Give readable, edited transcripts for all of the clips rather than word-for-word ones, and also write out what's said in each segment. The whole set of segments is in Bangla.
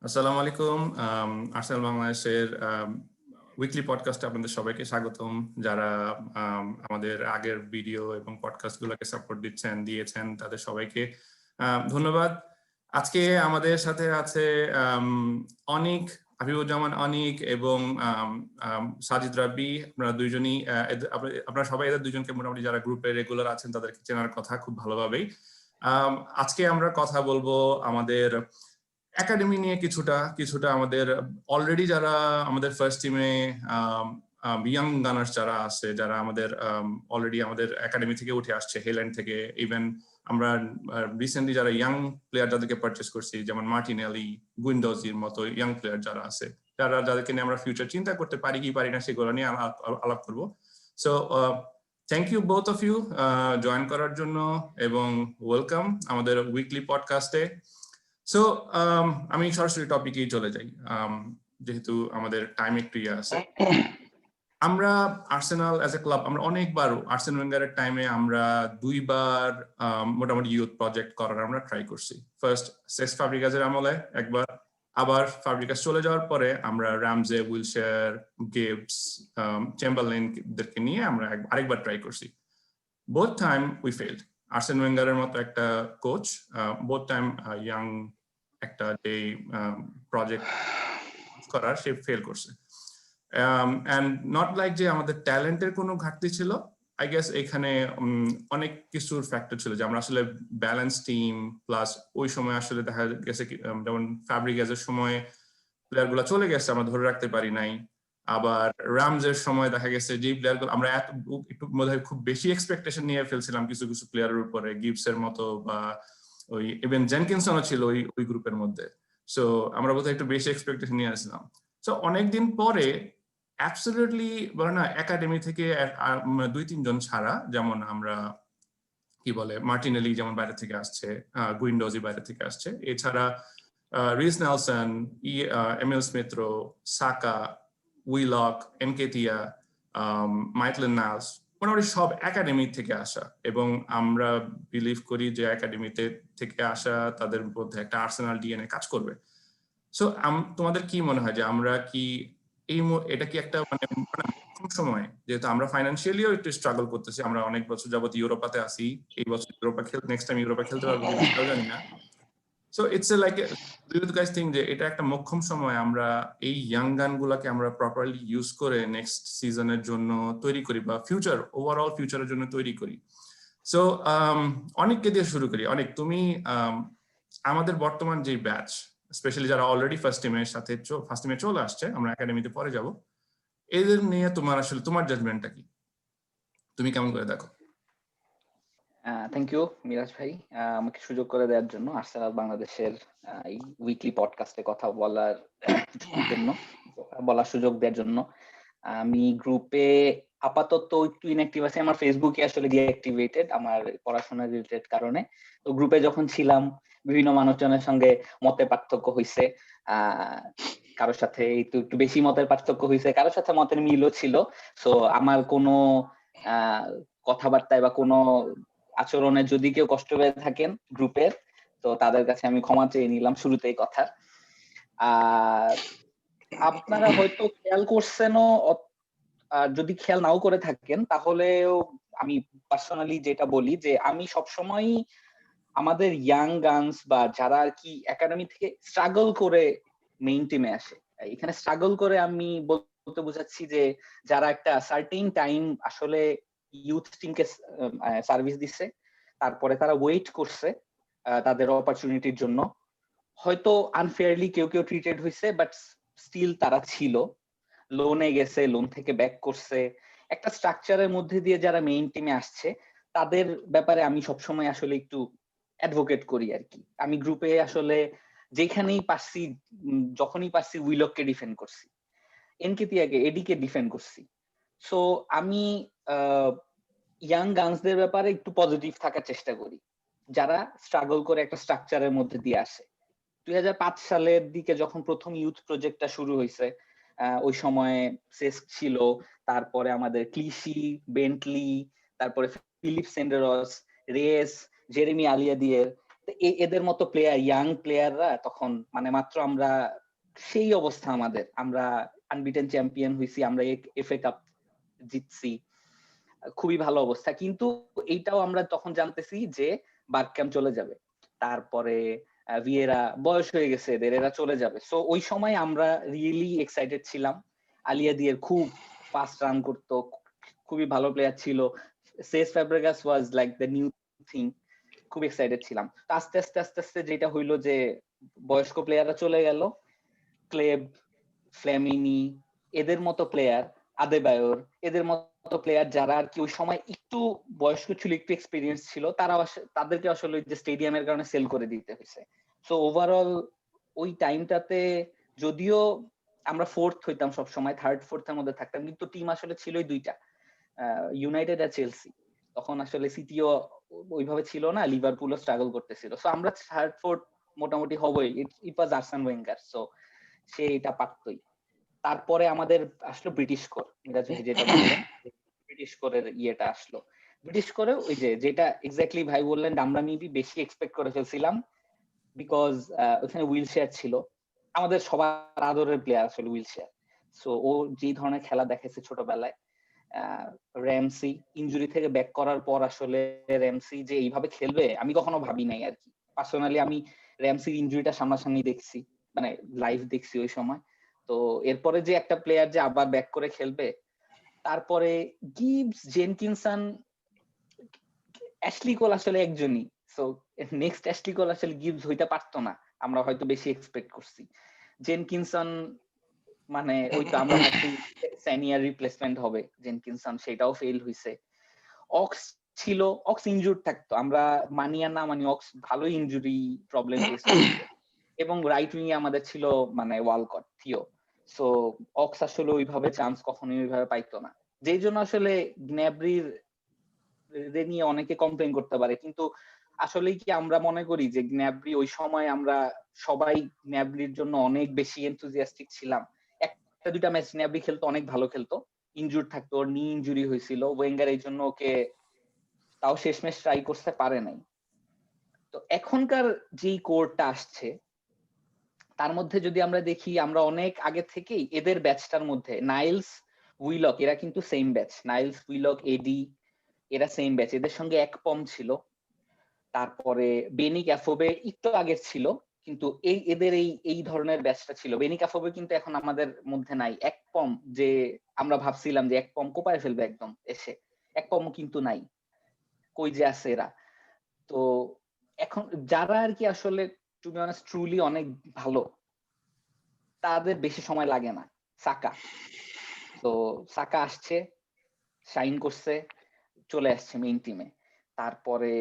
আসসালামু আলাইকুম। আর্সেনাল বাংলাদেশের উইকলি পডকাস্টে আপনাদের সবাইকে স্বাগতম। যারা আমাদের আগের ভিডিও এবং পডকাস্টগুলোকে সাপোর্ট দিয়েছেন তাদের সবাইকে ধন্যবাদ। আজকে আমাদের সাথে আছে অনিক, হাবিবুজ্জামান অনিক এবং সাজিদ রাব্বি। আপনারা সবাই এদের দুজনকে মোটামুটি যারা গ্রুপে রেগুলার আছেন তাদেরকে চেনার কথা খুব ভালোভাবেই। আজকে আমরা কথা বলবো আমাদের একাডেমি নিয়ে কিছুটা আমাদের অলরেডি যারা আমাদের ফার্স্ট টিমে ইয়াং গানার্স যারা আছে, যারা আমাদের অলরেডি আমাদের একাডেমি থেকে উঠে আসছে, হেল্যান্ড থেকে। ইভেন আমরা রিসেন্টলি যারা ইয়াং প্লেয়ার যাদেরকে পারচেস করছি, যেমন মার্টিনেলি, গুইন্ডোজির মতো ইয়াং প্লেয়ার যারা আছে, যাদেরকে নিয়ে আমরা ফিউচার চিন্তা করতে পারি কি পারি না সেগুলো নিয়ে আলাপ করবো। So thank you both of you join করার জন্য এবং ওয়েলকাম আমাদের উইকলি পডকাস্টে। সো আমি সরাসরি টপিকেই চলে যাই, যেহেতু আমাদের টাইম একটু আছে। আমরা আর্সেনাল অ্যাজ এ ক্লাব আমরা অনেকবার আর্সেন ওয়েঙ্গারের টাইমে আমরা দুইবার মোটামুটি ইউথ প্রজেক্ট করার আমরা ট্রাই করছি। ফার্স্ট সেস ফ্যাব্রিগাসের আমলে একবার, আবার ফ্যাব্রিগাস চলে যাওয়ার পরে আমরা রামজে, উইলশেয়ার, গিবস, চেম্বারলেনদেরকে নিয়ে আমরা আরেকবার ট্রাই করছি। Both time we failed. Arsene ওয়েঙ্গারের মতো একটা কোচ বোথ টাইম ইয়াং একটা যে প্রজেক্ট করার সে ফেল করছে। এন্ড নট লাইক যে আমাদের ট্যালেন্টের কোনো ঘাটতি ছিল, আই গেস এখানে অনেক কিছুর ফ্যাক্টর ছিল যে আমরা আসলে ব্যালেন্স টিম, প্লাস ওই সময় আসলে দেখা গেছে যেমন ফ্যাব্রিগাসের সময় প্লেয়ার গুলা চলে গেছে, আমরা ধরে রাখতে পারি নাই। আবার রামজের সময় দেখা গেছে যে প্লেয়ার গুলো আমরা একটু বোধহয় খুব বেশি এক্সপেকটেশন নিয়ে ফেলছিলাম কিছু কিছু প্লেয়ারের উপরে, গিবসের মতো বা ওই ইভেন জেনকিনসনও ছিল ওই গ্রুপের মধ্যে। সো আমরা বোধহয় একটু বেশি এক্সপেকটেশন নিয়ে আসছিলাম। সো অনেকদিন পরে অ্যাবসলিউটলি বলে না, একাডেমি থেকে 2-3 জন ছাড়া, যেমন আমরা কি বলে মার্টিনেলি যেমন বাইরে থেকে আসছে, গুইন্ডোজি বাইরে থেকে আসছে, এছাড়া রিস নেলসন, এমিল স্মিথ রো, সাকা, উইলক, এনকেতিয়া, মাইটলেন নালস, মোটামুটি সব একাডেমি থেকে আসা। এবং আমরা বিলিভ করি যে একাডেমিতে থেকে আসা তাদের মধ্যে একটা আর্সেনাল ডিএনএ কাজ করবে। সো তোমাদের কি মনে হয় যে আমরা কি এটা কি একটা মানে কম সময়, যেহেতু আমরা ফাইন্যান্সিয়ালিও একটু স্ট্রাগল করতেছি, আমরা অনেক বছর যাবত ইউরোপাতে আসি, এই বছর নেক্সট টাইম ইউরোপা খেলতে পারবো কিনা সেটাও জানি না। So it's like do you guys think যে এটা একটা মোক্ষম সময় আমরা এই ইয়াং গানগুলোকে আমরা প্রপারলি ইউজ করে নেক্সট সিজনের জন্য তৈরি করি বা ফিউচার ওভারঅল ফিউচারের জন্য তৈরি করি? সো অনেককে দিয়ে শুরু করি। অনেক, তুমি আমাদের বর্তমান যে ব্যাচ, স্পেশালি যারা অলরেডি ফার্স্ট টিমে চলে আসছে, আমরা একাডেমিতে পরে যাব, এদের নিয়ে তোমার জাজমেন্টটা কি, তুমি কেমন করে দেখো? থ্যাংক ইউ মিরাজ ভাই, আমাকে সুযোগ করে দেওয়ার জন্য আর্সেনাল বাংলাদেশের এই উইকলি পডকাস্টে কথা বলার সুযোগ দেওয়ার জন্য। আমি গ্রুপে আপাতত একটু ইনঅ্যাক্টিভ আছি, আমার ফেসবুকে আসলে ডিঅ্যাক্টিভেটেড আমার পড়াশোনা রিলেটেড কারণে। তো গ্রুপে যখন ছিলাম বিভিন্ন মানুষজনের সঙ্গে মতের পার্থক্য হয়েছে, কারোর সাথে একটু বেশি মতের পার্থক্য হয়েছে, কারোর সাথে মতের মিলও ছিল। সো আমার কোনো কথাবার্তায় বা কোনো আচরণে যদি কেউ কষ্ট পেয়ে থাকেন গ্রুপের, তো তাদের কাছে আমি ক্ষমা চেয়ে নিলাম শুরুতেই কথা। আর আপনারা হয়তো খেয়াল করছেনও, আর যদি খেয়াল নাও করে থাকেন তাহলেও আমি পার্সোনালি যেটা বলি যে আমি সবসময় আমাদের ইয়াং গানস বা যারা আর কি একাডেমি থেকে স্ট্রাগল করে মেইন টিমে আসে, এখানে স্ট্রাগল করে আমি বলতে বোঝাচ্ছি যে যারা একটা সার্টেন টাইম আসলে ইউথ টিমকে সার্ভিস দিচ্ছে, তারপরে তারা ওয়েট করছে তাদের অপরচুনিটির জন্য। হয়তো আনফেয়ারলি কেউ কেউ ট্রিটেড হয়েছে, বাট স্টিল তারা ছিল, লোনে গেছে, লোন থেকে ব্যাক করছে, একটা স্ট্রাকচারের মধ্যে দিয়ে যারা মেইন টিমে আসছে তাদের ব্যাপারে আমি সবসময় আসলে একটু অ্যাডভোকেট করি আর কি। আমি গ্রুপে আসলে যেখানেই পারছি, যখনই পারছি উইলককে ডিফেন্ড করছি, এনকেতিয়াকে, এডিকে ডিফেন্ড করছি। সো আমি ইয়াং গানসদের ব্যাপারে একটু পজিটিভ থাকার চেষ্টা করি, যারা স্ট্রাগল করে একটা স্ট্রাকচারের মধ্যে দিয়ে আসে। 2005 সালের দিকে যখন প্রথম ইউথ প্রজেক্টটা শুরু হয়েছে, ওই সময় সেস্ক ছিল, তারপরে আমাদের ক্লিশি, বেন্টলি, তারপরে ফিলিপ সেন্ডেরস, রেস, জেরেমি আলিয়াদিয়ের, এদের মতো প্লেয়ার, ইয়াং প্লেয়াররা তখন মানে মাত্র আমরা সেই অবস্থা আমাদের, আমরা আনবিটেন চ্যাম্পিয়ন হইছি, আমরা এফএ কাপ জিতছি, খুবই ভালো অবস্থা। কিন্তু এইটাও আমরা তখন জানতেছি যে বারক্যাম্প চলে যাবে, তারপরে ভিয়েরা বয়স হয়ে গেছে এদের, এরা চলে যাবে। সো ওই সময় আমরা রিয়েলি এক্সাইটেড ছিলাম। আলিয়া দিয়ের খুব ফাস্ট রান করতো, খুবই ভালো প্লেয়ার ছিল। Cesc Fabregas was like the new thing, খুব এক্সাইটেড ছিলাম। আস্তে আস্তে আস্তে আস্তে যেটা হইলো যে বয়স্ক প্লেয়াররা চলে গেল, ক্লেব, ফ্ল্যামিনি, এদের মতো প্লেয়ার, আদেবায়োর, এদের মতো প্লেয়ার যারা আর কি ওই সময় একটু বয়স্ক ছিল, একটু এক্সপিরিয়েন্স ছিল, তারা তাদেরকে আসলে যে স্টেডিয়ামের কারণে সেল করে দিতে হয়েছে। সো ওভারঅল ওই টাইমটাতে যদিও আমরা ফোর্থ হইতাম সবসময়, থার্ড ফোর্থের মধ্যে থাকতাম, কিন্তু টিম আসলে ছিলই দুইটা, ইউনাইটেড আর চেলসি। তখন আসলে সিটিও ওইভাবে ছিল না, লিভারপুলও স্ট্রাগল করতেছিল। সো আমরা থার্ড ফোর্থ মোটামুটি হবই, ইট ওয়াজ আর্সেন ওয়েঙ্গার, সো সে এটা পারতই। তারপরে আমাদের আসলো ব্রিটিশ কোর, মিরাজ ভাই যেটা বললেন, ব্রিটিশ কোরের ইয়েটা আসলো। ব্রিটিশ করে ওই যে যেটা এক্স্যাক্টলি ভাই বললেন, আমরা মেবি বেশি এক্সপেক্ট করে ফেলছিলাম, বিকজ ওখানে উইলশেয়ার ছিল, আমাদের সবার আদরের প্লেয়ার আসলে উইলশেয়ার। সো ও যে ধরনের খেলা দেখেছে ছোটবেলায়, র্যামসি ইনজুরি থেকে ব্যাক করার পর আসলে র্যামসি যে এইভাবে খেলবে আমি কখনো ভাবি নাই আর কি। পার্সোনালি আমি র্যামসির ইনজুরিটা সামনাসামনি দেখছি, মানে লাইভ দেখছি ওই সময়। তো এরপরে যে একটা প্লেয়ার যে আবার ব্যাক করে খেলবে, তারপরে গিবস, জেনকিনসন, অ্যাশলি কোল আসলে একজনই। সো নেক্সট অ্যাশলি কোল আসলে গিবস হইতে পারতো না, আমরা হয়তো বেশি এক্সপেক্ট করছি। জেনকিনসন মানে ওই তো আমরা ভাবছি স্যানিয়ার রিপ্লেসমেন্ট হবে জেনকিনসন, সেটাও ফেল হইছে। অক্স ছিল, অক্স ইনজুর্ড থাকতো, আমরা মানি আর না মানি অক্স ভালো ইনজুরি প্রবলেম ফেস করছে। এবং রাইট উইং এ আমাদের ছিল মানে ওয়ালকট, থিও। সো অক্স আসলে ওইভাবে চান্স কখনোই ওইভাবে পাইতো না, যেই জন্য আসলে গ্ন্যাব্রির নিয়ে অনেকে কমপ্লেন করতে পারে, কিন্তু আসলে কি আমরা মনে করি যে গ্ন্যাব্রি ওই সময় আমরা সবাই গ্ন্যাব্রির জন্য অনেক বেশি এনথুজিয়াস্টিক ছিলাম? একটা দুইটা ম্যাচ গ্ন্যাব্রি খেলতো, অনেক ভালো খেলতো, ইনজুর থাকতো, ওর নি ইনজুরি হয়েছিল, ওয়েঙ্গার এই জন্য ওকে তাও শেষমেশ ট্রাই করতে পারে নাই। তো এখনকার যেই কোরটা আসছে তার মধ্যে যদি আমরা দেখি, আমরা অনেক আগে থেকেই এদের ব্যাচটার মধ্যে নাইলস, উইলক, এরা কিন্তু সেম ব্যাচ, নাইলস, উইলক, এডি, এরা সেম ব্যাচ, এদের সঙ্গে এক পম ছিল। তারপরে বেনি ক্যাফোবে একটু আগের ছিল, কিন্তু এদের এই ধরনের ব্যাচটা ছিল। বেনি ক্যাফোবে কিন্তু এখন আমাদের মধ্যে নাই। এক পম যে আমরা ভাবছিলাম যে এক পম কোপায় ফেলবে একদম এসে, এক পম কিন্তু নাই, কই যে আছে এরা। তো এখন যারা আর কি আসলে টু বি অনেস্ট ট্রুলি অনেক ভালো, তাদের বেশি সময় লাগে না। সাকা, তো সাকা আসছে, শাইন করছে, চলে আসছে মেইন টিমে। তারপরে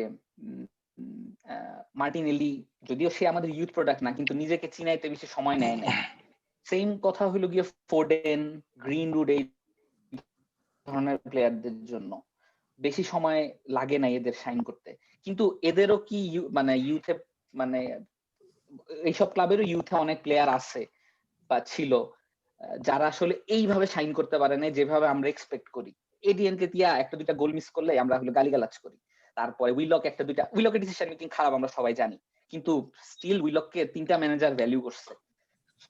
মার্টিনেলি, যদিও সে আমাদের ইউথ প্রোডাক্ট না, কিন্তু নিজেকে চিনাইতে বেশি সময় নেয় নাই। সেম কথা হলো গিয়ে ফোর্ডেন, গ্রিনউড, এই ধরনের প্লেয়ারদের জন্য বেশি সময় লাগে না এদের শাইন করতে। কিন্তু এদেরও কি মানে ইউথে, মানে এইসব ক্লাবেরও ইউথে অনেক প্লেয়ার আছে বা ছিল যারা আসলে এইভাবে শাইন করতে পারে না যেভাবে আমরা এক্সপেক্ট করি। এডিএন কে তিয়া একটা দুইটা গোল মিস করলে আমরা হলো গালিগালাজ করি। তারপরে উইলক একটা দুইটা, উইলকের ডিসিশন মেকিং খারাপ আমরা সবাই জানি, কিন্তু স্টিল উইলককে তিনটা ম্যানেজার ভ্যালু করছে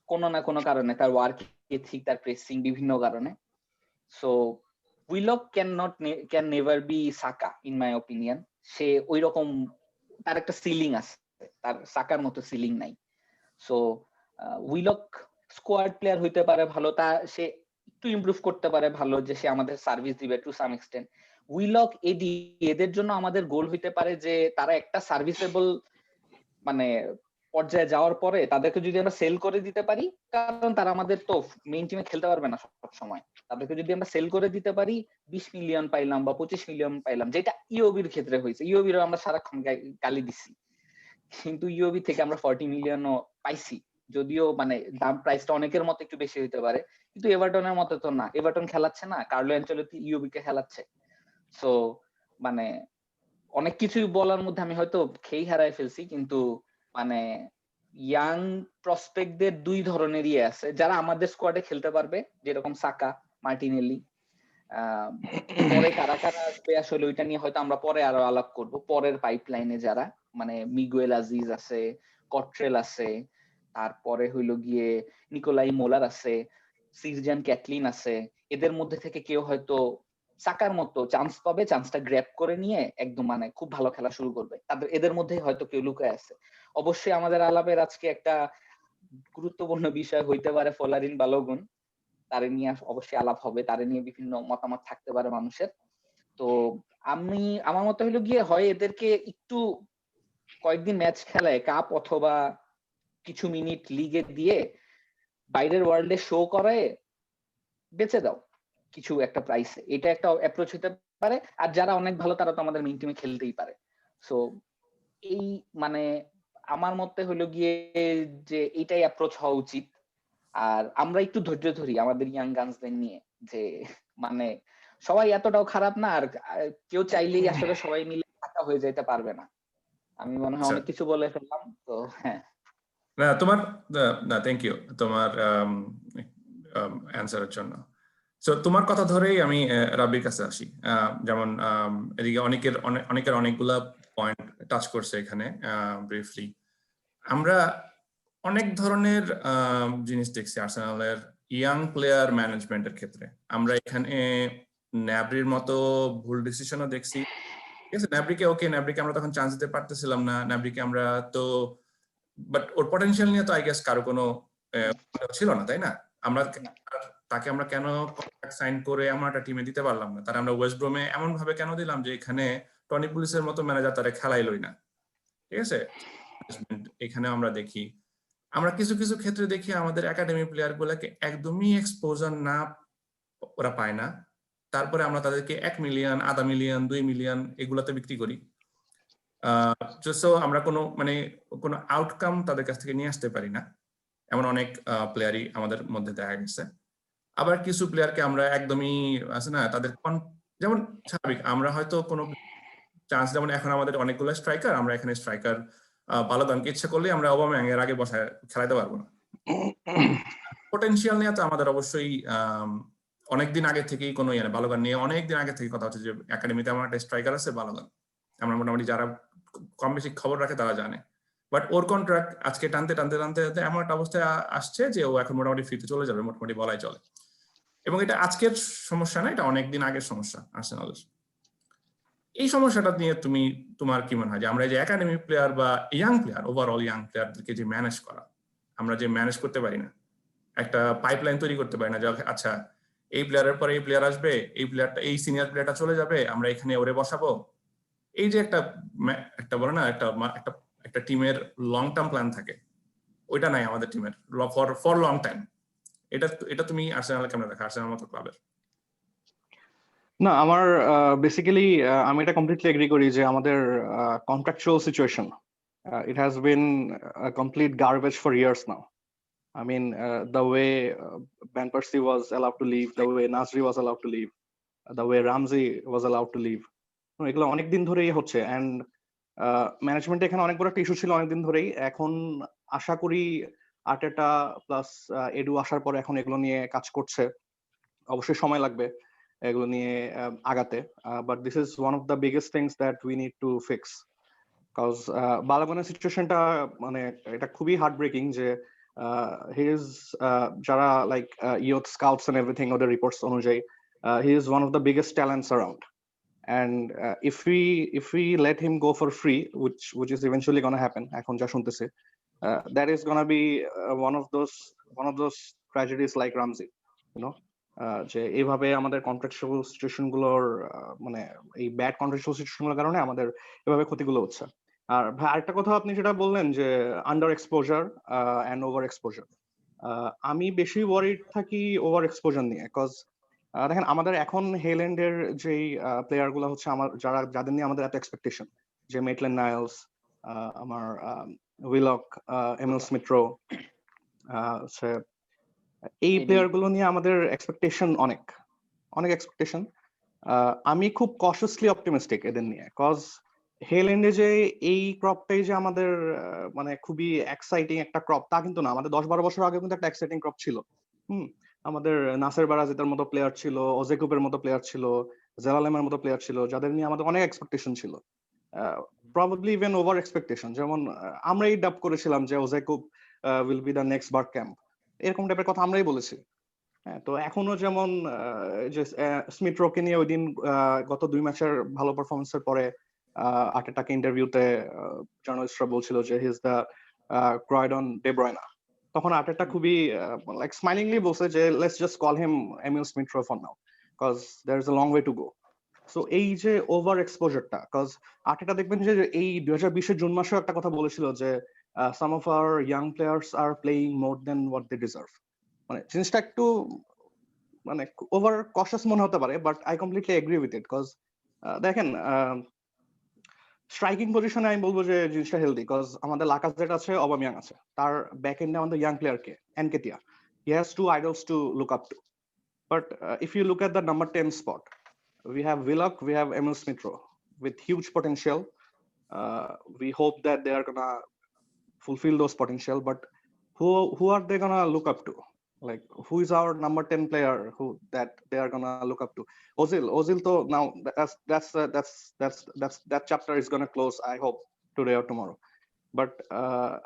কোনো না কোনো কারণে, তার ওয়ার্ক এথিক, তার প্রেসিং, বিভিন্ন কারণে। So Willock can never be Saka in my opinion. সে ওই রকম, তার একটা সিলিং আছে, তার সাকার মতো সিলিং নাই। সো উইলক স্কোয়াড প্লেয়ার হইতে পারে ভালো, তা সে একটু ইমপ্রুভ করতে পারে ভালো, যে সে আমাদের সার্ভিস দিবে টু সাম এক্সটেন্ট। উইলক, এডি, এদের জন্য আমাদের গোল হইতে পারে যে তারা একটা সার্ভিসেবল মানে পর্যায়ে যাওয়ার পরে তাদেরকে যদি আমরা সেল করে দিতে পারি, কারণ তারা আমাদের তো মেইন টিমে খেলতে পারবে না সব সময়, তাদেরকে যদি আমরা সেল করে দিতে পারি, 20 মিলিয়ন পাইলাম বা 25 মিলিয়ন পাইলাম, যেটা ইওবির ক্ষেত্রে হয়েছে। ইওবির আমরা সারাক্ষণ গালি দিছি, কিন্তু ইওবি থেকে আমরা 40 মিলিয়নও পাইছি, যদিও মানে দাম প্রাইসটা অনেকের মতো একটু বেশি হইতে পারে, কিন্তু এভারটনের মতো তো না। এভারটন খেলাচ্ছে না, কার্লো অ্যানচেলত্তি ইওবি কে খেলাচ্ছে। সো মানে অনেক কিছুই বলার মধ্যে আমি হয়তো খেই হারাই ফেলছি, কিন্তু মানে ইয়াং প্রসপেক্টদের দুই ধরনেরই আছে, যারা আমাদের স্কোয়াডে খেলতে পারবে, যেরকম সাকা, মার্টিনেলি। পরে কারা কারা আসবে আসলে ওইটা নিয়ে হয়তো আমরা পরে আরো আলাপ করব, পরের পাইপলাইনে যারা, মানে মিগুয়েল আজিজ আছে, কট্রেল আছে, তারপরে হইলো গিয়ে নিকোলাই মোলার আছে, সিরজান ক্যাটলিন আছে। এদের মধ্যে থেকে কেউ হয়তো সাকার মতো চান্স পাবে, চান্সটা গ্র্যাব করে নিয়ে একদম মানে খুব ভালো খেলা শুরু করবে। এদের মধ্যে হয়তো কেউ লুকায় আছে। অবশ্যই আমাদের আলাপের আজকে একটা গুরুত্বপূর্ণ বিষয় হইতে পারে ফলারিন বালোগুন। তারে নিয়ে অবশ্যই আলাপ হবে, তারে নিয়ে বিভিন্ন মতামত থাকতে পারে মানুষের। তো আমার মতে হলো গিয়ে হয় এদেরকে একটু কয়েকদিন ম্যাচ খেলায় কাপ অথবা কিছু মিনিট লিগে দিয়ে বাইরের ওয়ার্ল্ডে শো করায় বেঁচে দাও কিছু একটা প্রাইসে, এটা একটা অ্যাপ্রোচ হতে পারে। আর যারা অনেক ভালো তারা তো আমাদের মেইন টিমে খেলতেই পারে। সো এই মানে আমার মতে হলো গিয়ে যে এইটাই অ্যাপ্রোচ হওয়া উচিত। আর আমরা একটু ধৈর্য ধরি আমাদের ইয়াং গানসদের নিয়ে, যে মানে সবাই এতটাও খারাপ না, আর কেউ চাইলেই আসলে সবাই মিলে থাকা হয়ে যেতে পারবে না। আমি মনে হয় অনেক কিছু বলে ফেললাম তো। হ্যাঁ, না তোমার, না থ্যাংক ইউ তোমার অ্যান্সারের জন্য। সো তোমার কথা ধরেই আমি রাব্বির কাছে আসি। যেমন এদিকে অনেকের অনেকগুলা পয়েন্ট টাচ করছে এখানে ব্রিফলি। আমরা অনেক ধরনের জিনিস দেখছি আর্সেনালের ইয়াং প্লেয়ার ম্যানেজমেন্টের ক্ষেত্রে। আমরা এখানে ন্যাব্রির মতো ভুল ডিসিশনও দেখছি। ঠিক আছে, ন্যাব্রিকে আমরা তখন চান্স দিতে পারতেছিলাম না। ন্যাব্রিকে আমরা তো বাট ওর পটেনশিয়াল নিয়ে তো আই গেস কারো কোনো ছিল না, তাই না? আমরা তাকে আমরা কেন কন্ট্রাক্ট সাইন করে এমন একটা টিমে দিতে পারলাম না? তারা আমরা ওয়েস্ট ব্রোমে এমন ভাবে কেন দিলাম যে এখানে টনি পুলিশের মতো ম্যানেজার তারা খেলাইলই না। ঠিক আছে, এখানে আমরা দেখি, আমরা কিছু কিছু ক্ষেত্রে দেখি আমাদের একাডেমি প্লেয়ার গুলাকে একদমই এক্সপোজার না ওরা পায় না, তারপরে আমরা তাদেরকে 1 মিলিয়ন, আধা মিলিয়ন, 2 মিলিয়ন এগুলাতে বিক্রি করি। আমরা কোনো আউটকাম তাদের কাছ থেকে নিয়ে আসতে পারি না, এমন অনেক প্লেয়ারই আমাদের মধ্যে দেখা গেছে। আবার কিছু প্লেয়ারকে আমরা একদমই আছে না তাদের, যেমন স্বাভাবিক আমরা হয়তো কোনো চান্স, যেমন এখন আমাদের অনেকগুলো স্ট্রাইকার, আমরা এখানে স্ট্রাইকার বালোদানকে ইচ্ছা করলে আমরা ওবামেয়াং এর আগে বসায় খেলাতে পারবো না। পটেনশিয়াল নিয়ে তো আমাদের অবশ্যই অনেকদিন আগে থেকেই কোনো বালোদান নিয়ে অনেকদিন আগে থেকে কথা হচ্ছে যে একাডেমিতে আমার একটা স্ট্রাইকার আছে বালোদান। আমরা মোটামুটি যারা কম বেশি খবর রাখে তারা জানে। বাট ওর কন্ট্রাক্ট আজকে টানতে টানতে টানতে টানতে এমন একটা অবস্থায় আসছে যে ও এখন মোটামুটি ফ্রিতে চলে যাবে, মোটামুটি বলাই চলে। এবং এটা আজকের সমস্যা না, এটা অনেকদিন আগের সমস্যা আর্সেনালের। এই সমস্যাটা নিয়ে তোমার কি মনে হয় যে আমরা যে একাডেমি প্লেয়ার বা ইয়াং প্লেয়ার, ওভারঅল ইয়াং প্লেয়ারদেরকে যে ম্যানেজ করা, আমরা যে ম্যানেজ করতে পারি না, একটা পাইপলাইন তৈরি করতে পারি না যে আচ্ছা এই প্লেয়ারের পরে এই প্লেয়ার আসবে, এই প্লেয়ারটা, এই সিনিয়র প্লেয়ারটা চলে যাবে, আমরা এখানে ওরে বসাবো। এই যে একটা বলে না একটা টিমের লং টার্ম প্ল্যান থাকে, ওইটা নাই আমাদের টিমের ফর লং টাইম। এটা তুমি আর্সেনাল কেমন দেখো, আর্সেনাল মতো ক্লাবের? না, আমার বেসিক্যালি আমি এটা কমপ্লিটলি এগ্রি করি যে আমাদের contractual situation, it has been a complete garbage for years now. I mean, the way Van Persie was allowed to leave, the way Nasri was allowed to leave, the way Ramsey was allowed to leave, এগুলো অনেকদিন ধরেই হচ্ছে। অ্যান্ড ম্যানেজমেন্ট এখানে অনেক বড় একটা ইস্যু ছিল অনেকদিন ধরেই। এখন আশা করি আর্টেটা প্লাস এডু আসার পরে এখন এগুলো নিয়ে কাজ করছে। অবশ্যই সময় লাগবে এগুলো নিয়ে আগাতে, but this is one of the biggest things that we need to fix. Cause বালাগনের সিচুয়েশনটা মানে এটা খুবই হার্ট ব্রেকিং যে হিজ যারা like youth scouts and everything, ওদের রিপোর্টস অনুযায়ী he is one of the biggest talents around. And if we let him go for free, which is eventually going to happen, এখন যা শুনতেছে, that is going to be one of those tragedies like Ramsey, you know, যে এইভাবে আমাদের কন্ট্রাকচুয়াল সিচুয়েশন গুলোর মানে এই ব্যাড কন্ট্রাকচুয়াল সিচুয়েশনের কারণে আমাদের এভাবে ক্ষতিগুলো হচ্ছে। আর ভাই আরেকটা কথা আপনি যেটা বললেন যে under exposure and over exposure, আমি বেশি ওয়ারিড থাকি ওভার এক্সপোজার নিয়ে। কজ দেখেন আমাদের এখন হেল্যান্ডের যেই প্লেয়ার গুলো হচ্ছে যাদের নিয়ে আমাদের এত এক্সপেকটেশন, যে মেটল্যান্ড নাইলস, আমার উইলক, এমিল স্মিথ রো, এই প্লেয়ার গুলো নিয়ে আমাদের এক্সপেকটেশন অনেক এক্সপেকটেশন। আমি খুব কশাসলি অপটিমিস্টিক এদের নিয়ে। কজ হেল্যান্ডে যে এই ক্রপটাই যে আমাদের মানে খুবই এক্সাইটিং একটা ক্রপ তা কিন্তু না। আমাদের 10-12 বছর আগে কিন্তু একটা এক্সাইটিং ক্রপ ছিল। আমাদের নাসের বারাজিতের মতো প্লেয়ার ছিল, ওজেকুপের মতো প্লেয়ার ছিল, জেরালেমের মতো প্লেয়ার ছিল, যাদের নিয়ে আমাদের অনেক এক্সপেকটেশন ছিল। probably even over expectation. যেমন আমরাই ডাব করেছিলাম যে ওজেকুপ will be the next Bergkamp, এরকম টাইপের কথা আমরাই বলেছি। হ্যাঁ, তো এখনো যেমন যে স্মিথ রোকে নিয়ে ওই দিন গত 2 ম্যাচের ভালো পারফরমেন্সের পরে আর্টেটাকে ইন্টারভিউতে জার্নালিস্টরা বলছিল যে he is the Croydon De Bruyne. তখন আর্টেটা খুবই লাইক স্মাইলিংলি বলছে যে let's just call him Emile Smith Rowe for now because there is a long way to go. So এই যে ওভার এক্সপোজারটা, বিকজ আর্টেটা দেখবেন যে এই 2020 জুন মাসেও একটা কথা বলেছিল যে some of our young players are playing more than what they deserve. মানে জিনিসটা একটু মানে ওভার কশাস মনে হতে পারে, but I completely agree with it. Because দেখেন স্ট্রাইকিং পজিশনে আমি বলবো যে জিনিসটা হেলদি, বিকজ আমাদের লাকাজেট আছে, অবামিয়াং আছে, তার ব্যাক এন্ডে আমাদের ইয়াং প্লেয়ারকে Nketiah, he has two idols to look up to. But if you look at the number 10 spot, we have Willock, we have Emil Smith Rowe with huge potential. We hope that they are gonna fulfill those potential, but who are they gonna look up to? Like, who is our number 10 player who that they are gonna look up to? Ozil to now that chapter is gonna close, I hope today or tomorrow. But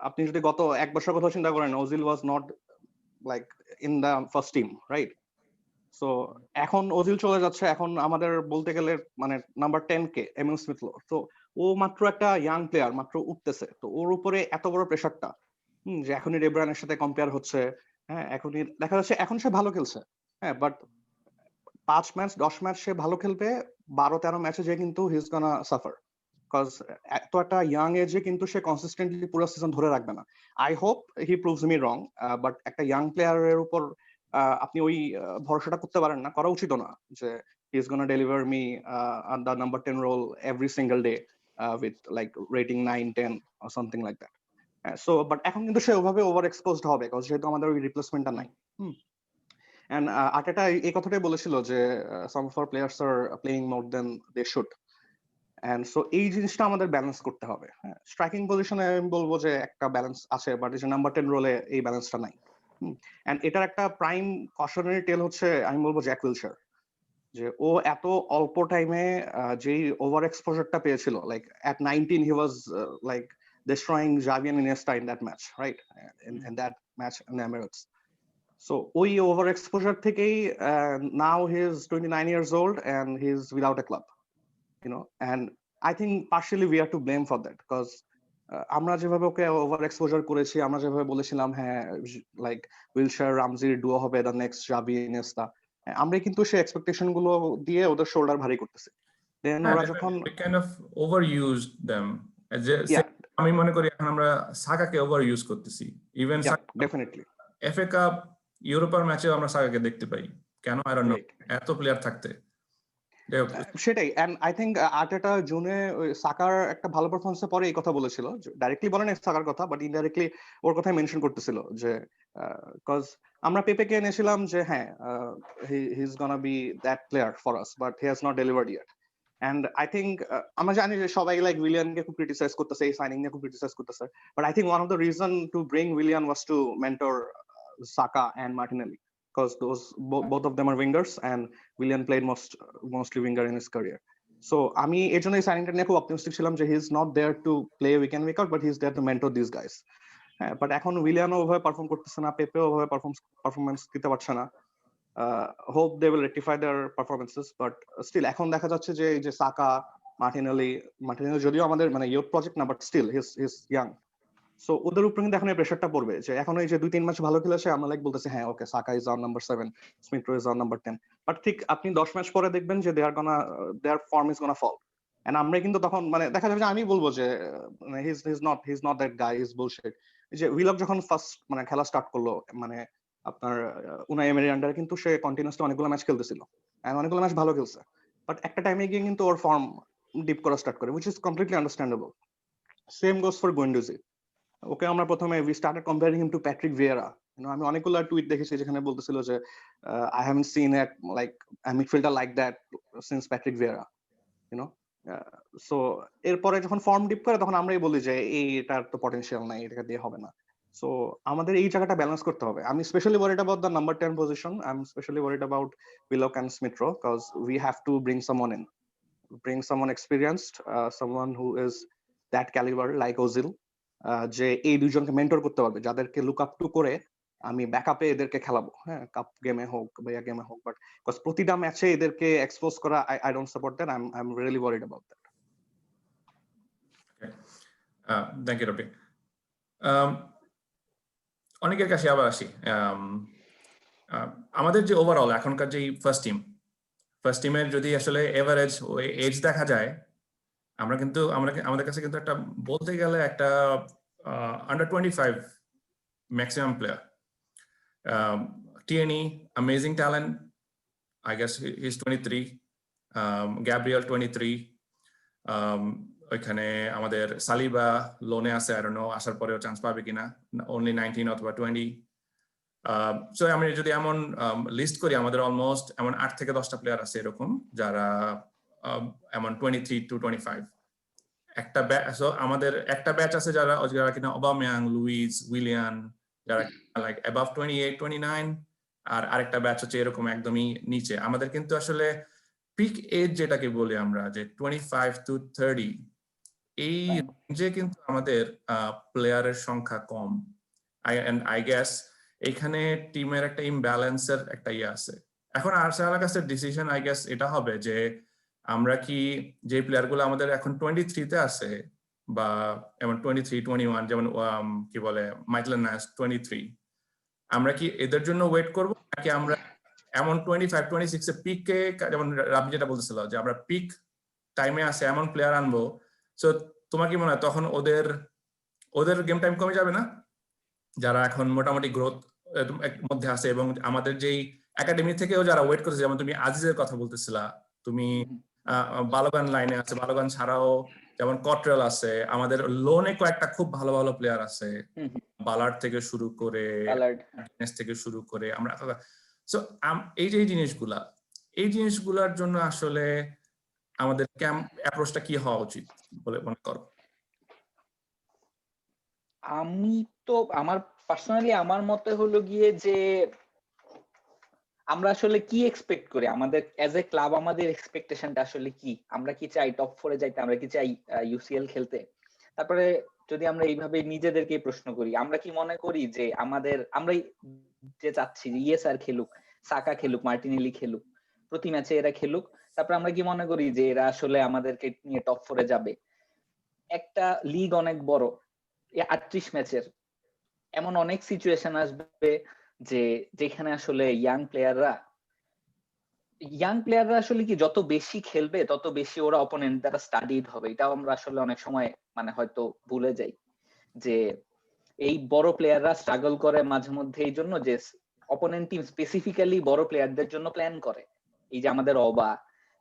আপনি যদি গত এক বছর কথা চিন্তা করেন, Ozil was not like in the first team, right? So এখন ওজিল চলে যাচ্ছে, এখন আমাদের বলতে গেলে মানে নাম্বার 10 কে এমিল স্মিথ রো। তো ও মাত্র একটা ইয়াং প্লেয়ার, মাত্র উঠতেছে, তো ওর উপরে এত বড় প্রেসারটা যে এখনই ডেব্রায়নের সাথে কম্পেয়ার হচ্ছে। হ্যাঁ, এখনই দেখা যাচ্ছে এখন সে ভালো খেলছে, হ্যাঁ, বাট 5 ম্যাচ 10 ম্যাচ সে ভালো খেলবে, 12-13 ম্যাচে যে কিন্তু হি ইজ গোনা সাফার, বিকজ এত একটা ইয়াং এজে কিন্তু সে কনসিস্টেন্টলি পুরো সিজন ধরে রাখবে না। I hope he proves me wrong, but একটা ইয়াং প্লেয়ারের উপর আপনি ওই ভরসাটা করতে পারেন না, করা উচিত না যে he is gonna deliver me on the number 10 role every single day with like rating 9-10 or something like that. So but এখন কিন্তু সে ওভাবে ওভার এক্সপোজড হবে, বিকজ যেহেতু আমাদের ওই রিপ্লেসমেন্টটা নাই। এন্ড আর্টেটা এই কথাটাই বলেছিল যে some of our players are playing more than they should. And so এই জিনিসটা আমাদের ব্যালেন্স করতে হবে। হ্যাঁ, স্ট্রাইকিং পজিশনে আমি বলবো যে একটা ব্যালেন্স আছে, বাট এই যে নাম্বার 10 রোলে এই ব্যালেন্সটা নাই। এন্ড এটার একটা প্রাইম কশনারি টেল হচ্ছে আমি বলবো জ্যাক উইলশার, যে ও এত অল্প টাইমে যেই ওভার এক্সপোজারটা পেয়েছিল, like at 19 he was like destroying Xavi and Iniesta in that match, right? In that match in the Emirates. So ওই ওভার এক্সপোজার থেকেই now he is 29 years old and he is without a club, you know, and I think partially we are to blame for that, because আমরা যেভাবে ওকে ওভার এক্সপোজার করেছি, আমরা যেভাবে বলেছিলাম হ্যাঁ লাইক উইলশার রামজির ডুও হবে দ্য নেক্সট জাভি ইনিয়েস্তা, আমরা কিন্তু সেই এক্সপেকটেশন গুলো দিয়ে ওদের শোল্ডার ভারী করতেছি। দেন ওরা যখন kind of over used them, আমি মনে করি এখন আমরা সাকাকে ওভার ইউজ করতেছি। ইভেন ডেফিনেটলি এফএ কাপ ইউরোপার ম্যাচেও আমরা সাকাকে দেখতে পাই, কেন আই ডোন্ট নো, এত প্লেয়ার থাকতে। সেটাই। এন্ড আই থিংক আর্টেটা জুনে সাকার একটা ভালো পারফরমেন্সের পরে এই কথা বলেছিল, ডাইরেক্টলি বলেন সাকার কথা, বাট ইনডাইরেক্টলি ওর কথাই মেনশন করতেছিল যে বিকজ আমরা পেপেকে এনেছিলাম যে হ্যাঁ he is gonna be that player for us, but he has not delivered yet. And I think আমরা জানি যে সবাই লাইক উইলিয়ানকে খুব ক্রিটিসাইজ করতেছে, এই সাইনিং নিয়ে খুব ক্রিটিসাইজ করতেছে, but I think one of the reason to bring Willian was to mentor Saka and Martinelli, because both of them are wingers and Willian played mostly winger in his career. So আমি এই জন্য এই সাইনিংটা নিয়ে খুব অপটিমিস্টিক ছিলাম যে he is not there to play week and week out, but he is there to mentor this guys. হ্যাঁ, বাট এখন উইলিয়ানও ওভাবে পারফর্ম করতেছে না, পেপেও ওভাবে পারফরমেন্স দিতে পারছে না। Hope they will rectify their performances, but still এখন দেখা যাচ্ছে যে এই যে সাকা, মার্টিনেলি যদিও আমাদের মানে ইয়ুথ প্রজেক্ট না, but still he is young. So ওদের উপরে কিন্তু এখন এই প্রেসারটা পড়বে যে এখন এই যে 2-3 ম্যাচ ভালো খেলেছে, আমরা লাইক বলতেছি হ্যাঁ okay Saka is on number 7, Smith Rowe is on number 10, but ঠিক আপনি 10 ম্যাচ পরে দেখবেন যে their form is gonna fall. And আমরা কিন্তু তখন মানে দেখা যাবে যে আমি বলবো যে he is not that guy, is bullshit. যে উইলক যখন ফার্স্ট মানে খেলা স্টার্ট করলো, মানে আপনার উনাই এমারি আন্ডারে কিন্তু সে কন্টিনিউয়াসলি অনেকগুলো ম্যাচ খেলতেছিল, এন্ড অনেকগুলো ম্যাচ ভালো খেলছে, বাট একটা টাইমে গিয়ে কিন্তু ওর ফর্ম ডিপ করা স্টার্ট করে, which is completely understandable. Same goes for Guendouzi. Okay আমরা প্রথমে we started comparing him to Patrick Vieira. আমি অনেকগুলো টুইট দেখেছি যেখানে বলতেছিল যে I haven't seen it like a midfielder like that since Patrick Vieira, you know. So এরপরে যখন ফর্ম ডিপ করে তখন আমরাই বলি যে এটার তো পটেনশিয়াল নাই, এটাকে দিয়ে হবে না। সো আমাদের এই জায়গাটা ব্যালেন্স করতে হবে। আমি specially worried about the number 10 position, I am specially worried about Willock and Smith Rowe, because we have to bring someone in, bring someone experienced, someone who is that calibre like Ozil, যে এই দুইজনকে মেন্টর করতে পারবে, যাদেরকে লুক আপ টু করে আমি ব্যাকআপে এদেরকে খেলাবো, হ্যাঁ, কাপ গেমে হোক বা গেমে হোক, বাট প্রতিটা ম্যাচে এদেরকে এক্সপোজ করা, I don't support that, I am really worried about that. Thank you Robi. অনেকের কাছে আবার আসি, আমাদের যে ওভারঅল এখনকার যে ফার্স্ট টিমের যদি আসলে এভারেজ এজ দেখা যায়, আমাদের কাছে কিন্তু একটা বলতে গেলে একটা আন্ডার 25 ম্যাক্সিমাম প্লেয়ার। টিএনই amazing talent, I guess he's 23, Gabriel 23, ওইখানে আমাদের সালিবা লোনে আছে, I don't know আসার পরেও চান্স পাবে কিনা, only 19 অথবা 20। সো আমি যদি এমন লিস্ট করি, আমাদের অলমোস্ট এমন 8 থেকে 10টা প্লেয়ার আছে এরকম যারা এমন 23 to 25। আমাদের একটা ব্যাচ আছে যারা কিনা অবামেয়াং, লুইস, উইলিয়ান, যারা লাইক অ্যাবাভ 28, 29, আর আরেকটা ব্যাচ হচ্ছে এরকম একদমই নিচে। আমাদের কিন্তু আসলে পিক এজ যেটাকে বলি আমরা, যে 25 to 30, এই রেঞ্জে কিন্তু আমাদের প্লেয়ারের সংখ্যা কম। আই গেস এইখানে টিমের একটা ইমব্যালেন্সের একটা ইয়ে আছে। এখন আর্সেনালের কাছে ডিসিশন আই গেস এটা হবে যে আমরা কি যে প্লেয়ারগুলো আমাদের এখন 23-তে আছে, বা এমন 23, 21, যেমন কি বলে মাইটল্যান্ড 23, আমরা কি এদের জন্য ওয়েট করব, নাকি আমরা এমন 25, 26-এ পিকে, যেমন রাবি যেটা বলতেছিল যে আমরা পিক টাইমে আছে এমন প্লেয়ার আনবো? সো তোমার কি মনে হয় তখন ওদের গেম টাইম কমে যাবে না, যারা এখন মোটামুটি গ্রোথ মধ্যে আছে, এবং আমাদের যেই একাডেমি থেকেও যারা ওয়েট করছে, যেমন তুমি আজিজের কথা বলতেছিলা, তুমি বালোগান লাইনে আছে, বালোগান ছাড়াও যেমন কটরেল আছে, আমাদের লোনে কয়েকটা খুব ভালো ভালো প্লেয়ার আছে, বালার্ড থেকে শুরু করে আমরা। সো এই যে এই জিনিসগুলার জন্য আসলে আমাদের অ্যাপ্রোচটা কি হওয়া উচিত বলে মনে করো? আমি তো পার্সোনালি আমার মতে হলো গিয়ে যে আমরা আসলে কি এক্সপেক্ট করি, আমাদের অ্যাজ এ ক্লাব আমাদের এক্সপেকটেশনটা আসলে কি? আমরা কি চাই টপ 4-এ যাইতে? আমরা কি চাই ইউসিএল খেলতে? তারপরে যদি আমরা এইভাবে নিজেদেরকে প্রশ্ন করি, আমরা কি মনে করি যে আমরা যে চাচ্ছি যে ইএসআর খেলুক, সাকা খেলুক, মার্টিনেলি খেলুক, প্রতি ম্যাচে এরা খেলুক, তারপরে আমরা কি মনে করি যে এরা আসলে আমাদেরকে নিয়ে টপ 4-এ যাবে? একটা লিগ অনেক বড়, 38 ম্যাচের, এমন অনেক সিচুয়েশন আসবে যে যেখানে আসলে ইয়াং প্লেয়াররা আসলে কি যত বেশি খেলবে তত বেশি ওরা অপোনেন্ট দ্বারা স্টাডিড হবে। এটাও আমরা আসলে অনেক সময় হয়তো ভুলে যাই যে এই বড় প্লেয়াররা স্ট্রাগল করে মাঝে মধ্যে, এই জন্য যে অপোনেন্ট টিম স্পেসিফিক্যালি বড় প্লেয়ারদের জন্য প্ল্যান করে। এই যে আমাদের অবা